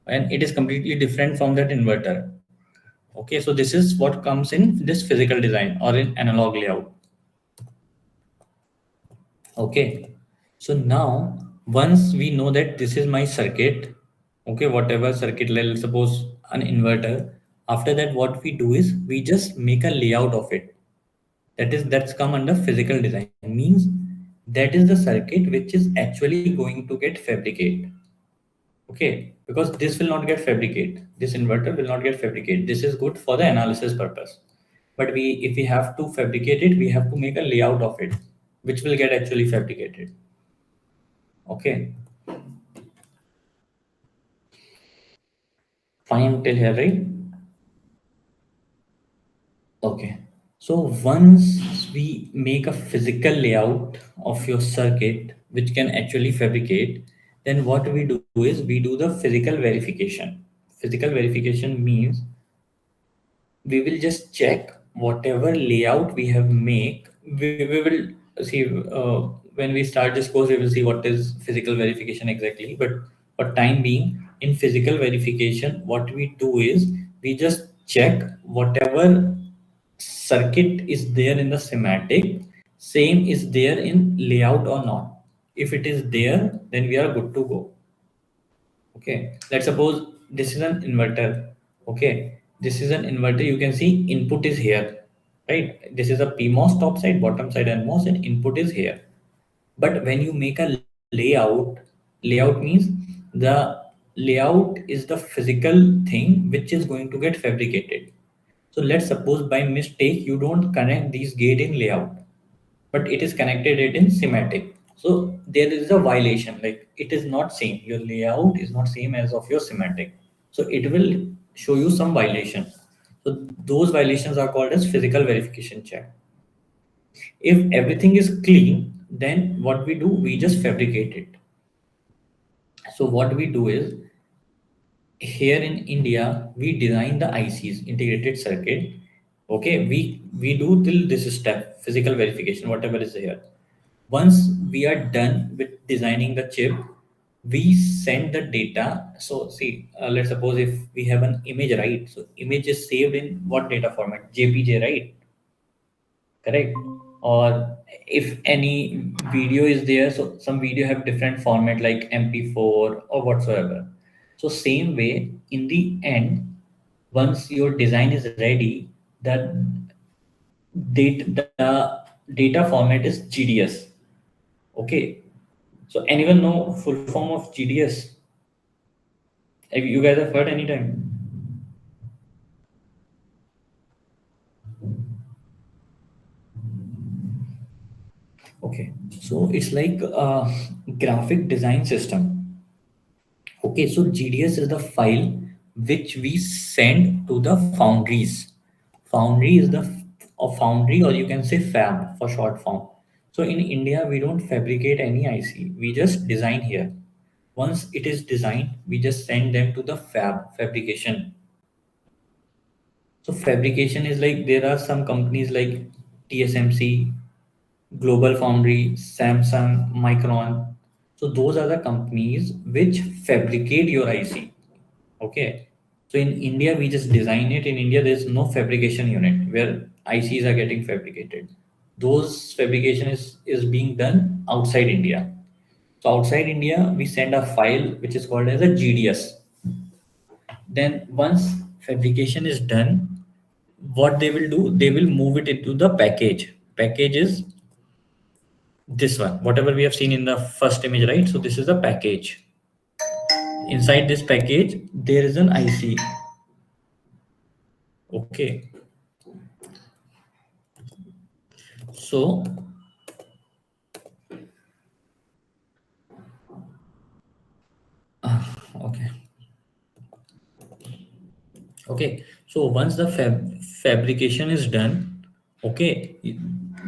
and it is completely different from that inverter. Okay, so this is what comes in this physical design or in analog layout. Okay, so now once we know that this is my circuit, okay, whatever circuit, let's suppose an inverter. After that, what we do is we just make a layout of it. That's come under physical design. Means that is the circuit which is actually going to get fabricated. Okay, because this will not get fabricated. This inverter will not get fabricated. This is good for the analysis purpose. But if we have to fabricate it, we have to make a layout of it, which will get actually fabricated. Okay. Fine till here, right? Okay. So once we make a physical layout of your circuit, which can actually fabricate, then what we do is we do the physical verification. Physical verification means we will just check whatever layout we have make. We will see when we start this course, we will see what is physical verification exactly. But for time being, in physical verification, what we do is we just check whatever circuit is there in the schematic, same is there in layout or not. If it is there, then we are good to go. Okay, let's suppose this is an inverter. Okay, this is an inverter. You can see input is here, right? This is a PMOS top side, bottom side, and MOS, and input is here. But when you make a layout means the layout is the physical thing which is going to get fabricated. So let's suppose by mistake you don't connect these gate in layout, but it is connected it in schematic. So there is a violation, like it is not same. Your layout is not same as of your schematic. So it will show you some violation. So those violations are called as physical verification check. If everything is clean, then what we do, we just fabricate it. So what we do is here in India, we design the ICs, integrated circuit. Okay, we do till this step, physical verification, whatever is here. Once we are done with designing the chip, we send the data. So see, let's suppose if we have an image, right? So image is saved in what data format? JPG, right? Correct. Or if any video is there, so some video have different format like MP4 or whatsoever. So same way, in the end, once your design is ready, the data format is GDS. Okay. So anyone know full form of GDS? Have you guys have heard anytime? Okay. So it's like a graphic design system. Okay, so GDS is the file which we send to the foundries. Foundry is the a foundry, or you can say fab for short form. So in India, we don't fabricate any IC. We just design here. Once it is designed, we just send them to the fabrication. So fabrication is like there are some companies like TSMC, Global Foundry, Samsung, Micron. So those are the companies which fabricate your IC. Okay. So in India, we just design it. In India, there's no fabrication unit where ICs are getting fabricated. Those fabrication is being done outside India. So outside India, we send a file which is called as a GDS. Then once fabrication is done, what they will do, they will move it into the package. Package is this one, whatever we have seen in the first image, right? So this is the package. Inside this package, there is an IC. Okay. So okay. Okay, so once the fabrication is done, okay,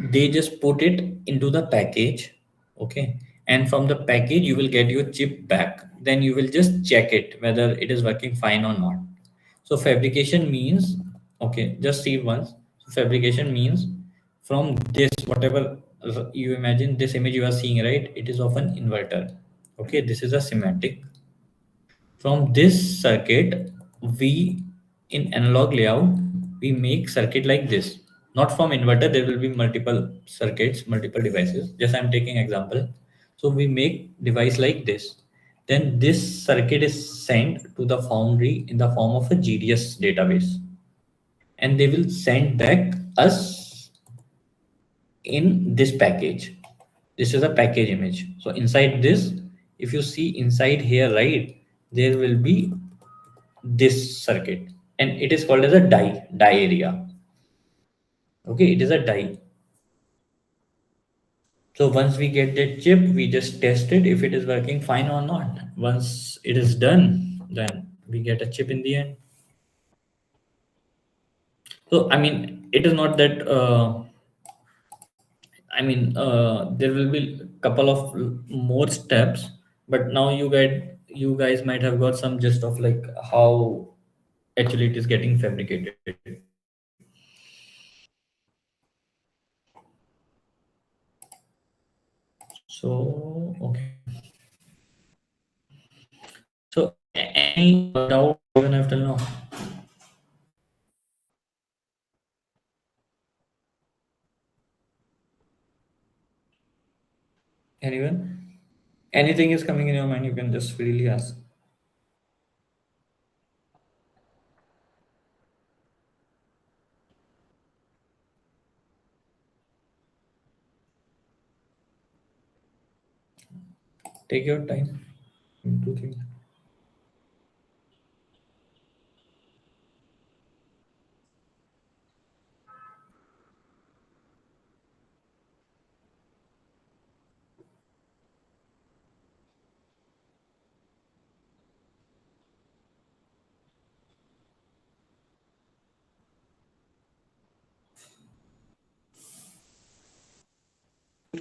they just put it into the package. Okay, and from the package you will get your chip back. Then you will just check it whether it is working fine or not. So fabrication means, okay, just see once. So fabrication means from this, whatever you imagine, this image you are seeing, right? It is of an inverter. Okay, this is a schematic. From this circuit, we in analog layout, we make circuit like this. Not from inverter, there will be multiple circuits, multiple devices. Just I'm taking example. So we make device like this. Then this circuit is sent to the foundry in the form of a GDS database. And they will send back us in this package. This is a package image. So inside this, if you see inside here, right, there will be this circuit, and it is called as a die area. Okay, it is a die. So once we get that chip, we just test it if it is working fine or not. Once it is done, then we get a chip in the end. So I mean, it is not that there will be couple of more steps, but now you guys might have got some gist of like how actually it is getting fabricated. So okay. So any doubt even after now? Anyone? Anything is coming in your mind, you can just freely ask. Take your time. Do things.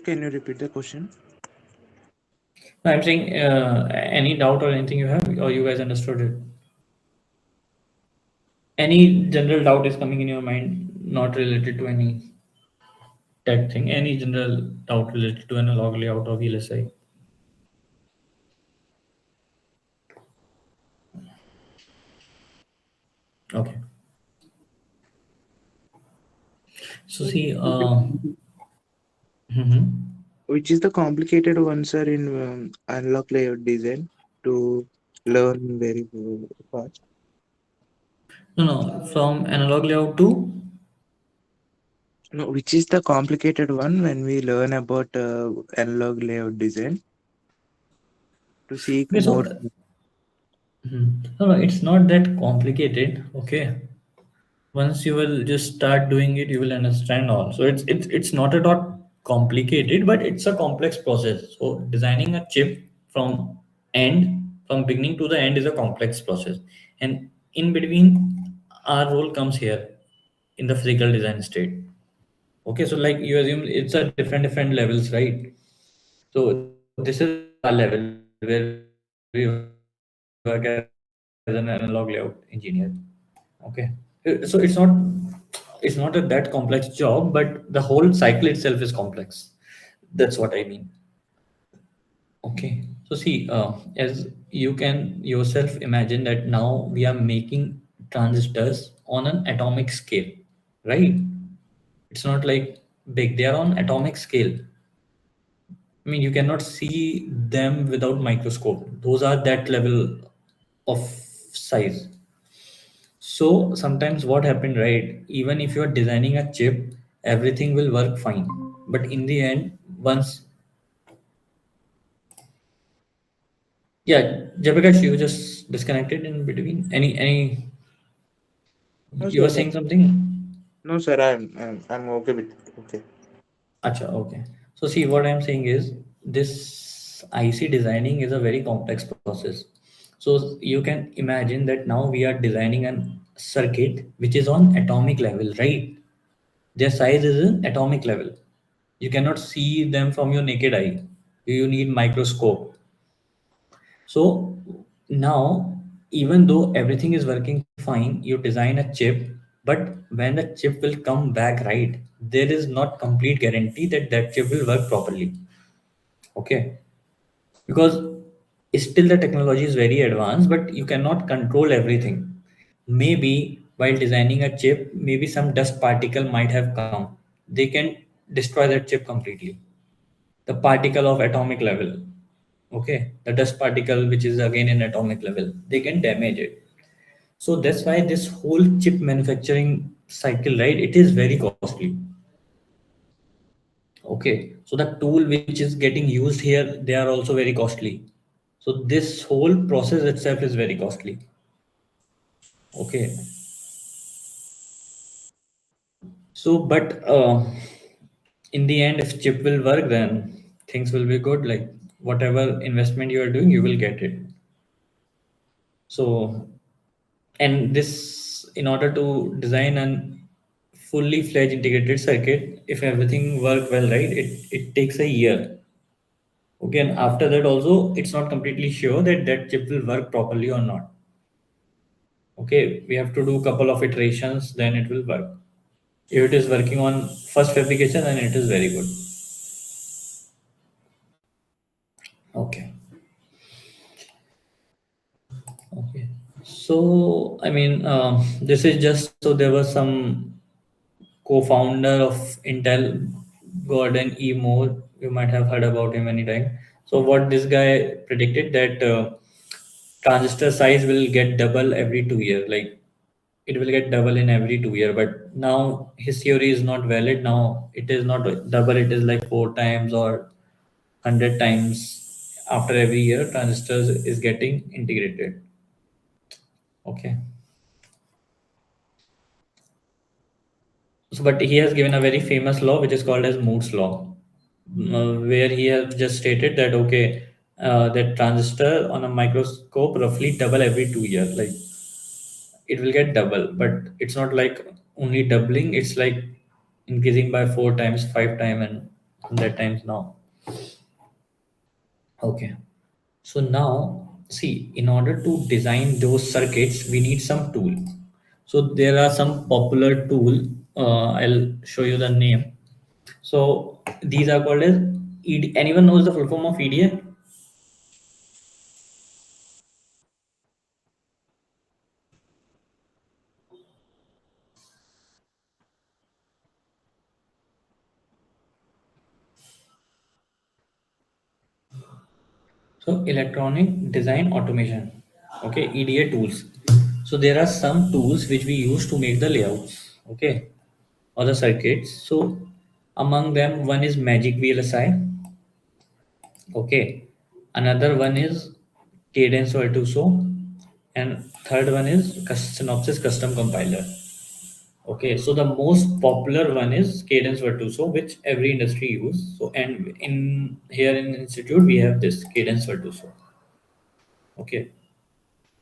Can you repeat the question? No, I'm saying any doubt or anything you have, or you guys understood it. Any general doubt is coming in your mind, not related to any. that thing. Any general doubt related to analog layout or VLSI? Okay. So see, mhm. Which is the complicated one, sir, in analog layout design to learn very fast? No, from analog layout to No, which is the complicated one when we learn about analog layout design to seek okay. So more? no, it's not that complicated. Okay, once you will just start doing it, you will understand all. So it's not at all complicated, but it's a complex process. So designing a chip from from beginning to the end is a complex process, and in between, our role comes here in the physical design state. Okay, so like you assume it's a different levels, right? So this is our level where we work as an analog layout engineer. Okay, so it's not that complex job, but the whole cycle itself is complex. That's what I mean. Okay, so see, as you can yourself imagine that now we are making transistors on an atomic scale, right? It's not like big; they are on atomic scale. I mean, you cannot see them without microscope. Those are that level of size. So sometimes what happened, right? Even if you are designing a chip, everything will work fine. But in the end, once yeah, Japrakash, you just disconnected in between. Any No, you sir. were saying something? No, sir. I'm okay with it. Okay. Acha, okay. So see, what I'm saying is this IC designing is a very complex process. So you can imagine that now we are designing an circuit which is on atomic level, right? Their size is in atomic level. You cannot see them from your naked eye. You need microscope. So now, even though everything is working fine, you design a chip, but when the chip will come back right, there is not complete guarantee that that chip will work properly. Okay, because still the technology is very advanced, but you cannot control everything. Maybe while designing a chip, maybe some dust particle might have come. They can destroy that chip completely. The particle of atomic level, okay, the dust particle which is again in atomic level, they can damage it. So that's why this whole chip manufacturing cycle, right, it is very costly. Okay, so the tool which is getting used here, they are also very costly. So this whole process itself is very costly. Okay, so but in the end, if chip will work, then things will be good. Like whatever investment you are doing, you will get it. So and this, in order to design an fully fledged integrated circuit, if everything work well, right, it takes a year. Okay, and after that also, it's not completely sure that that chip will work properly or not. Okay, we have to do couple of iterations, then it will work. If it is working on first fabrication, then it is very good. Okay. Okay. So, I mean, this is just so there was some co-founder of Intel, Gordon E. Moore. You might have heard about him anytime. So, what this guy predicted that transistor size will get double every 2 years. Like it will get double in every 2 year. But now his theory is not valid. Now it is not double. It is like 4 times or 100 times after every year. Transistors is getting integrated. Okay. So, but he has given a very famous law which is called as Moore's law, where he has just stated that okay, that transistor on a microscope roughly double every 2 years. Like it will get double, but it's not like only doubling. It's like increasing by 4 times, 5 times, and 100 times now. Okay. So now, see, in order to design those circuits, we need some tool. So there are some popular tool. I'll show you the name. So these are called as anyone knows the full form of EDA? So electronic design automation. Okay, EDA tools. So there are some tools which we use to make the layouts. Okay, or the circuits. So among them, one is Magic VLSI. Okay, another one is Cadence Virtuoso, and third one is Synopsys Custom Compiler. Okay, so the most popular one is Cadence Virtuoso, which every industry use. So and in here in institute we have this Cadence Virtuoso. Okay,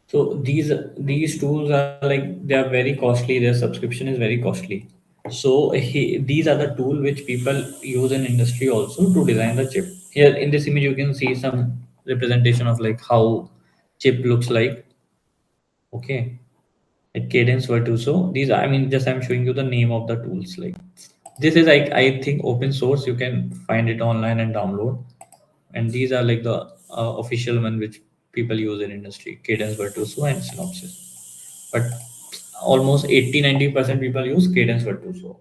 so these tools are like they are very costly. Their subscription is very costly. So these are the tool which people use in industry also to design the chip. Here in this image you can see some representation of like how chip looks like. Okay, like Cadence Virtuoso. These I mean just I'm showing you the name of the tools. Like this is like I think open source. You can find it online and download. And these are like the official one which people use in industry: Cadence Virtuoso and Synopsys. But almost 80-90% people use Cadence Virtuoso.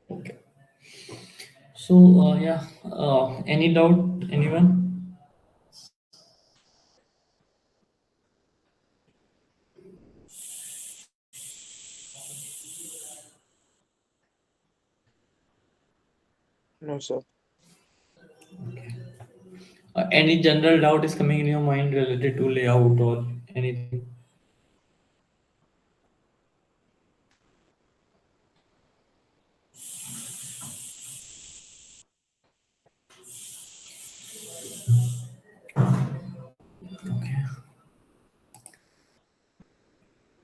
Okay. So yeah, any doubt, anyone? No, sir. Any general doubt is coming in your mind related to layout or anything? Okay.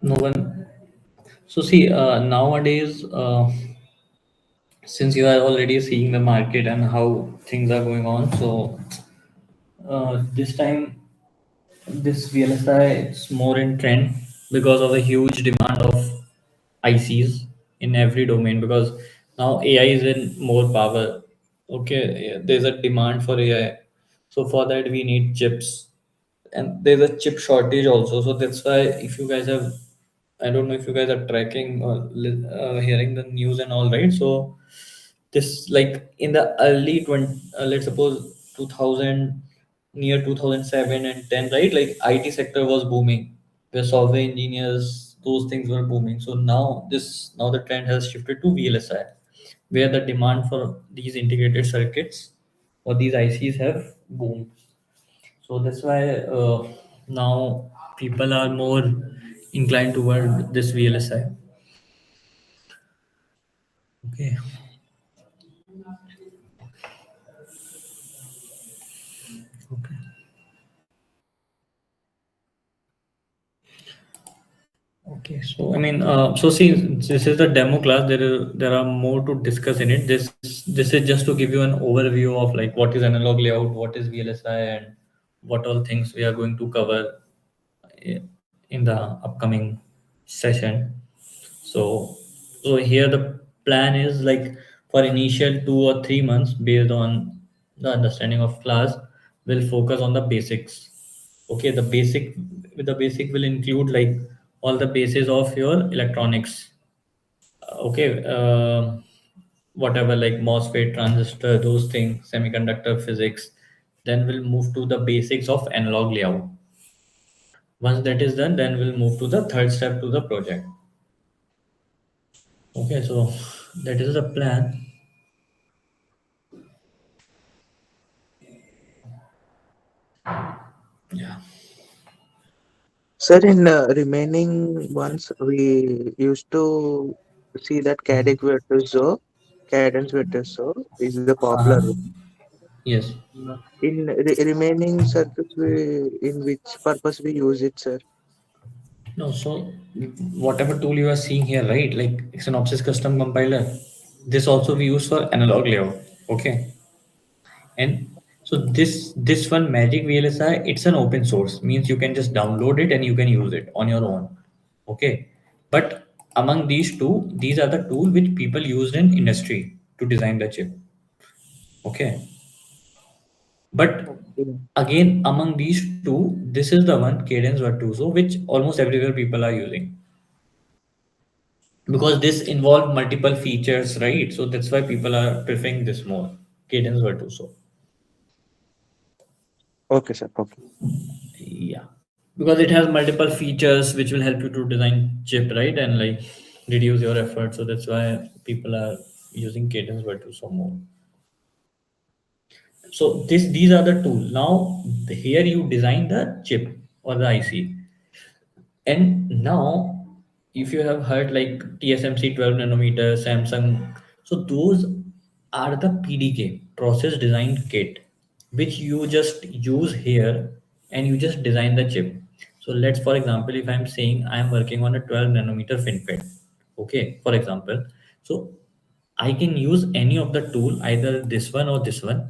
No one. So see, nowadays, since you are already seeing the market and how things are going on, so this time this VLSI it's more in trend because of a huge demand of ICs in every domain because now AI is in more power. Okay, yeah, there's a demand for AI, so for that we need chips, and there's a chip shortage also. So that's why if you guys have, I don't know if you guys are tracking or hearing the news and all, right? So this like in the early 20, let's suppose 2000 near 2007 and 10, right? Like IT sector was booming, where software engineers, those things were booming. So now the trend has shifted to VLSI, where the demand for these integrated circuits or these ICs have boomed. So that's why now people are more inclined toward this VLSI. Okay. Okay. Okay. So I mean, so see, this is the demo class. There are more to discuss in it. This is just to give you an overview of like what is analog layout, what is VLSI, and what all things we are going to cover in the upcoming session. So, so here the plan is like for initial 2 or 3 months, based on the understanding of class, we'll focus on the basics. Okay, the basic will include like all the bases of your electronics. Okay, whatever like MOSFET, transistor, those things, semiconductor physics. Then we'll move to the basics of analog layout. Once that is done, then we'll move to the third step to the project. Okay, so that is the plan. Yeah. Sir, in remaining ones, we used to see that Cadence Virtuoso is the popular Uh-huh. one. Yes. In remaining circuits, in which purpose we use it, sir? No, so whatever tool you are seeing here, right? Like Synopsys custom compiler. This also we use for analog layout. Okay. And so this one Magic VLSI, it's an open source, means you can just download it and you can use it on your own. Okay, but among these two, these are the tool which people used in industry to design the chip. Okay, but Okay. again among these two, this is the one Cadence Virtuoso which almost everywhere people are using, because this involved multiple features, right? So that's why people are preferring this more, Cadence Virtuoso. Okay, sir. Okay. Yeah, because it has multiple features which will help you to design chip, right, and like reduce your effort. So that's why people are using Cadence Virtuoso more. So these are the tools. Now here you design the chip or the IC. And now, if you have heard like TSMC 12 nanometer, Samsung, so those are the PDK, process design kit, which you just use here and you just design the chip. So let's, for example, if I'm saying I'm working on a 12 nanometer FinFET, okay, for example, so I can use any of the tool, either this one or this one.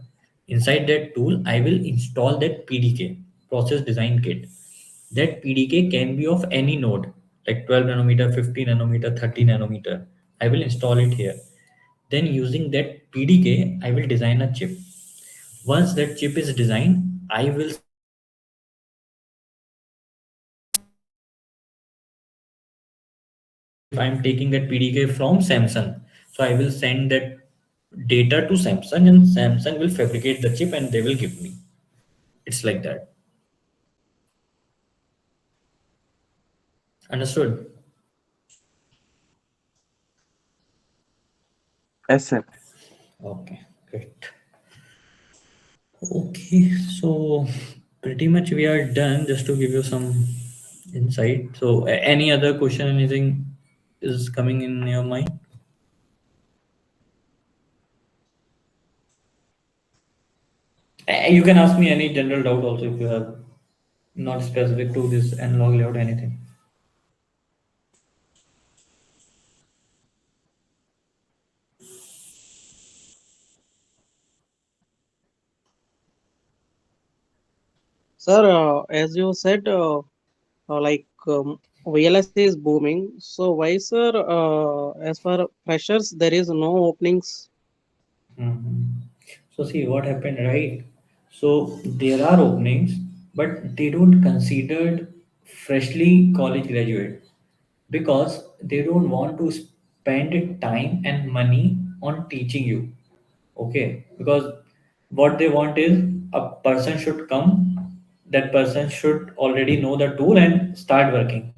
Inside that tool, I will install that PDK, process design kit. That PDK can be of any node, like 12 nanometer, 50 nanometer, 30 nanometer. I will install it here. Then using that PDK, I will design a chip. Once that chip is designed, I will send that data. If I'm taking that PDK from Samsung, so I will send that data to Samsung and Samsung will fabricate the chip and they will give me. It's like that. Understood? Yes, sir. Okay, great. Okay, so pretty much we are done. Just to give you some insight. So, any other question, anything is coming in your mind? You can ask me any general doubt also if you have, not specific to this analog layout, anything. Sir, as you said, VLSI is booming. So why, sir, as for freshers, there is no openings? Mhm. So see what happened, right? So there are openings, but they don't considered freshly college graduate because they don't want to spend time and money on teaching you. Okay, because what they want is a person should come, that person should already know the tool and start working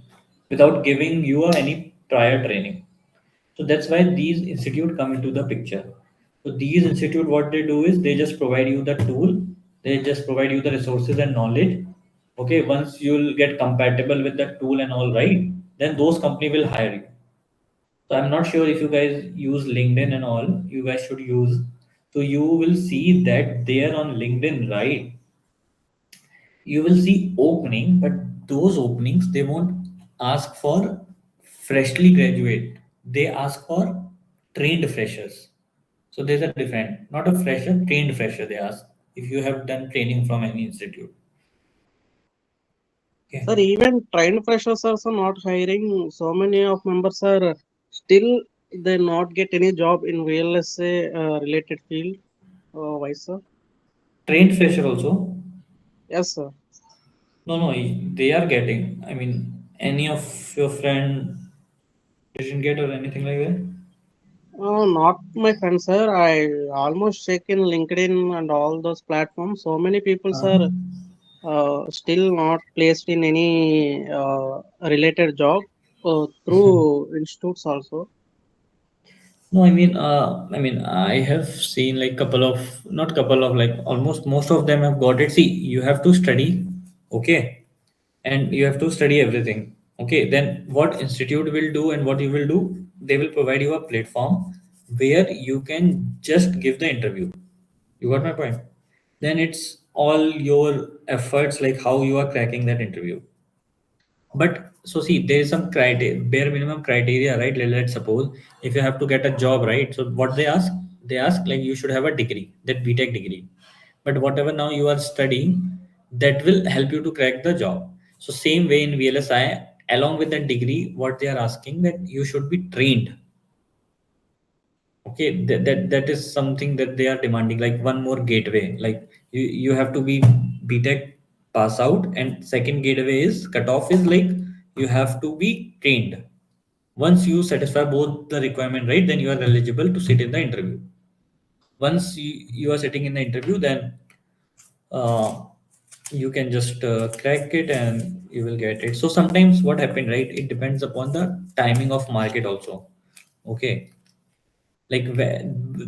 without giving you any prior training. So that's why these institute come into the picture. So these institute, what they do is they just provide you the tool, they just provide you the resources and knowledge. Okay, once you'll get compatible with the tool and all, right, then those company will hire you. So I'm not sure if you guys use LinkedIn and all, you guys should use. So you will see that there on LinkedIn, right, you will see opening, but those openings they won't ask for freshly graduate, they ask for trained freshers. So there's a different, not a fresher, trained fresher they ask, if you have done training from any institute. Okay. Sir, even trained freshers also not hiring. So many of members are still they not get any job in VLSA related field. Why, sir? Trained fresher also? Yes, sir. No, no, they are getting. I mean, any of your friend didn't get or anything like that? Not my friend, sir. I almost check in LinkedIn and all those platforms. So many people Uh-huh. are still not placed in any related job through institutes also. No, I have seen like couple of, not couple of, like almost most of them have got it. See, you have to study, okay, and you have to study everything. Okay, then what institute will do and what you will do, they will provide you a platform where you can just give the interview. You got my point? Then it's all your efforts, like how you are cracking that interview. But so see, there is some criteria, bare minimum criteria, right? Let's suppose if you have to get a job, right? So what they ask like you should have a degree, that B.Tech degree. But whatever now you are studying, that will help you to crack the job. So same way in VLSI, Along with that degree, what they are asking that you should be trained. Okay, that is something that they are demanding, like one more gateway. Like you have to be B.Tech pass out, and second gateway is cutoff is like you have to be trained. Once you satisfy both the requirement, right, then you are eligible to sit in the interview. Once you are sitting in the interview, then uh, you can just crack it and you will get it. So sometimes what happened, right, it depends upon the timing of market also. Okay, like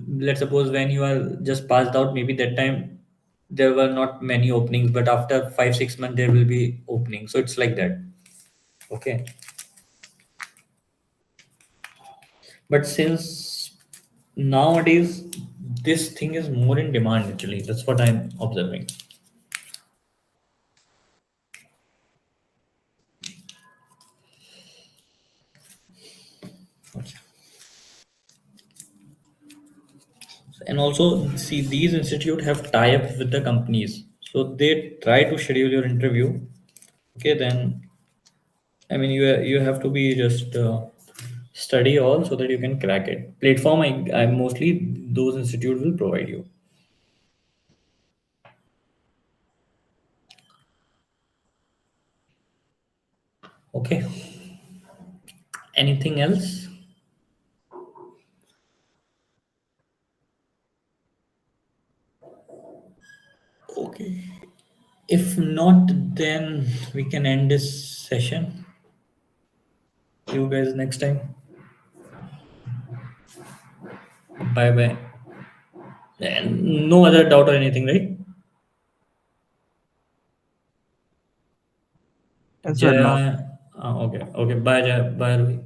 let's suppose when you are just passed out, maybe that time there were not many openings, but after 5 6 months there will be openings, so it's like that. Okay, but since nowadays this thing is more in demand, actually, that's what I'm observing. Okay. And also see, these institute have tie-up with the companies, so they try to schedule your interview. Okay, then I mean you have to be just study all so that you can crack it. Platform, I mostly those institute will provide you. Okay, anything else? Okay, if not, then we can end this session. See you guys next time. Bye bye. And no other doubt or anything, right? Yes, sir. Jaya. No. Okay, okay. Bye, Jaya. Bye, Ravi.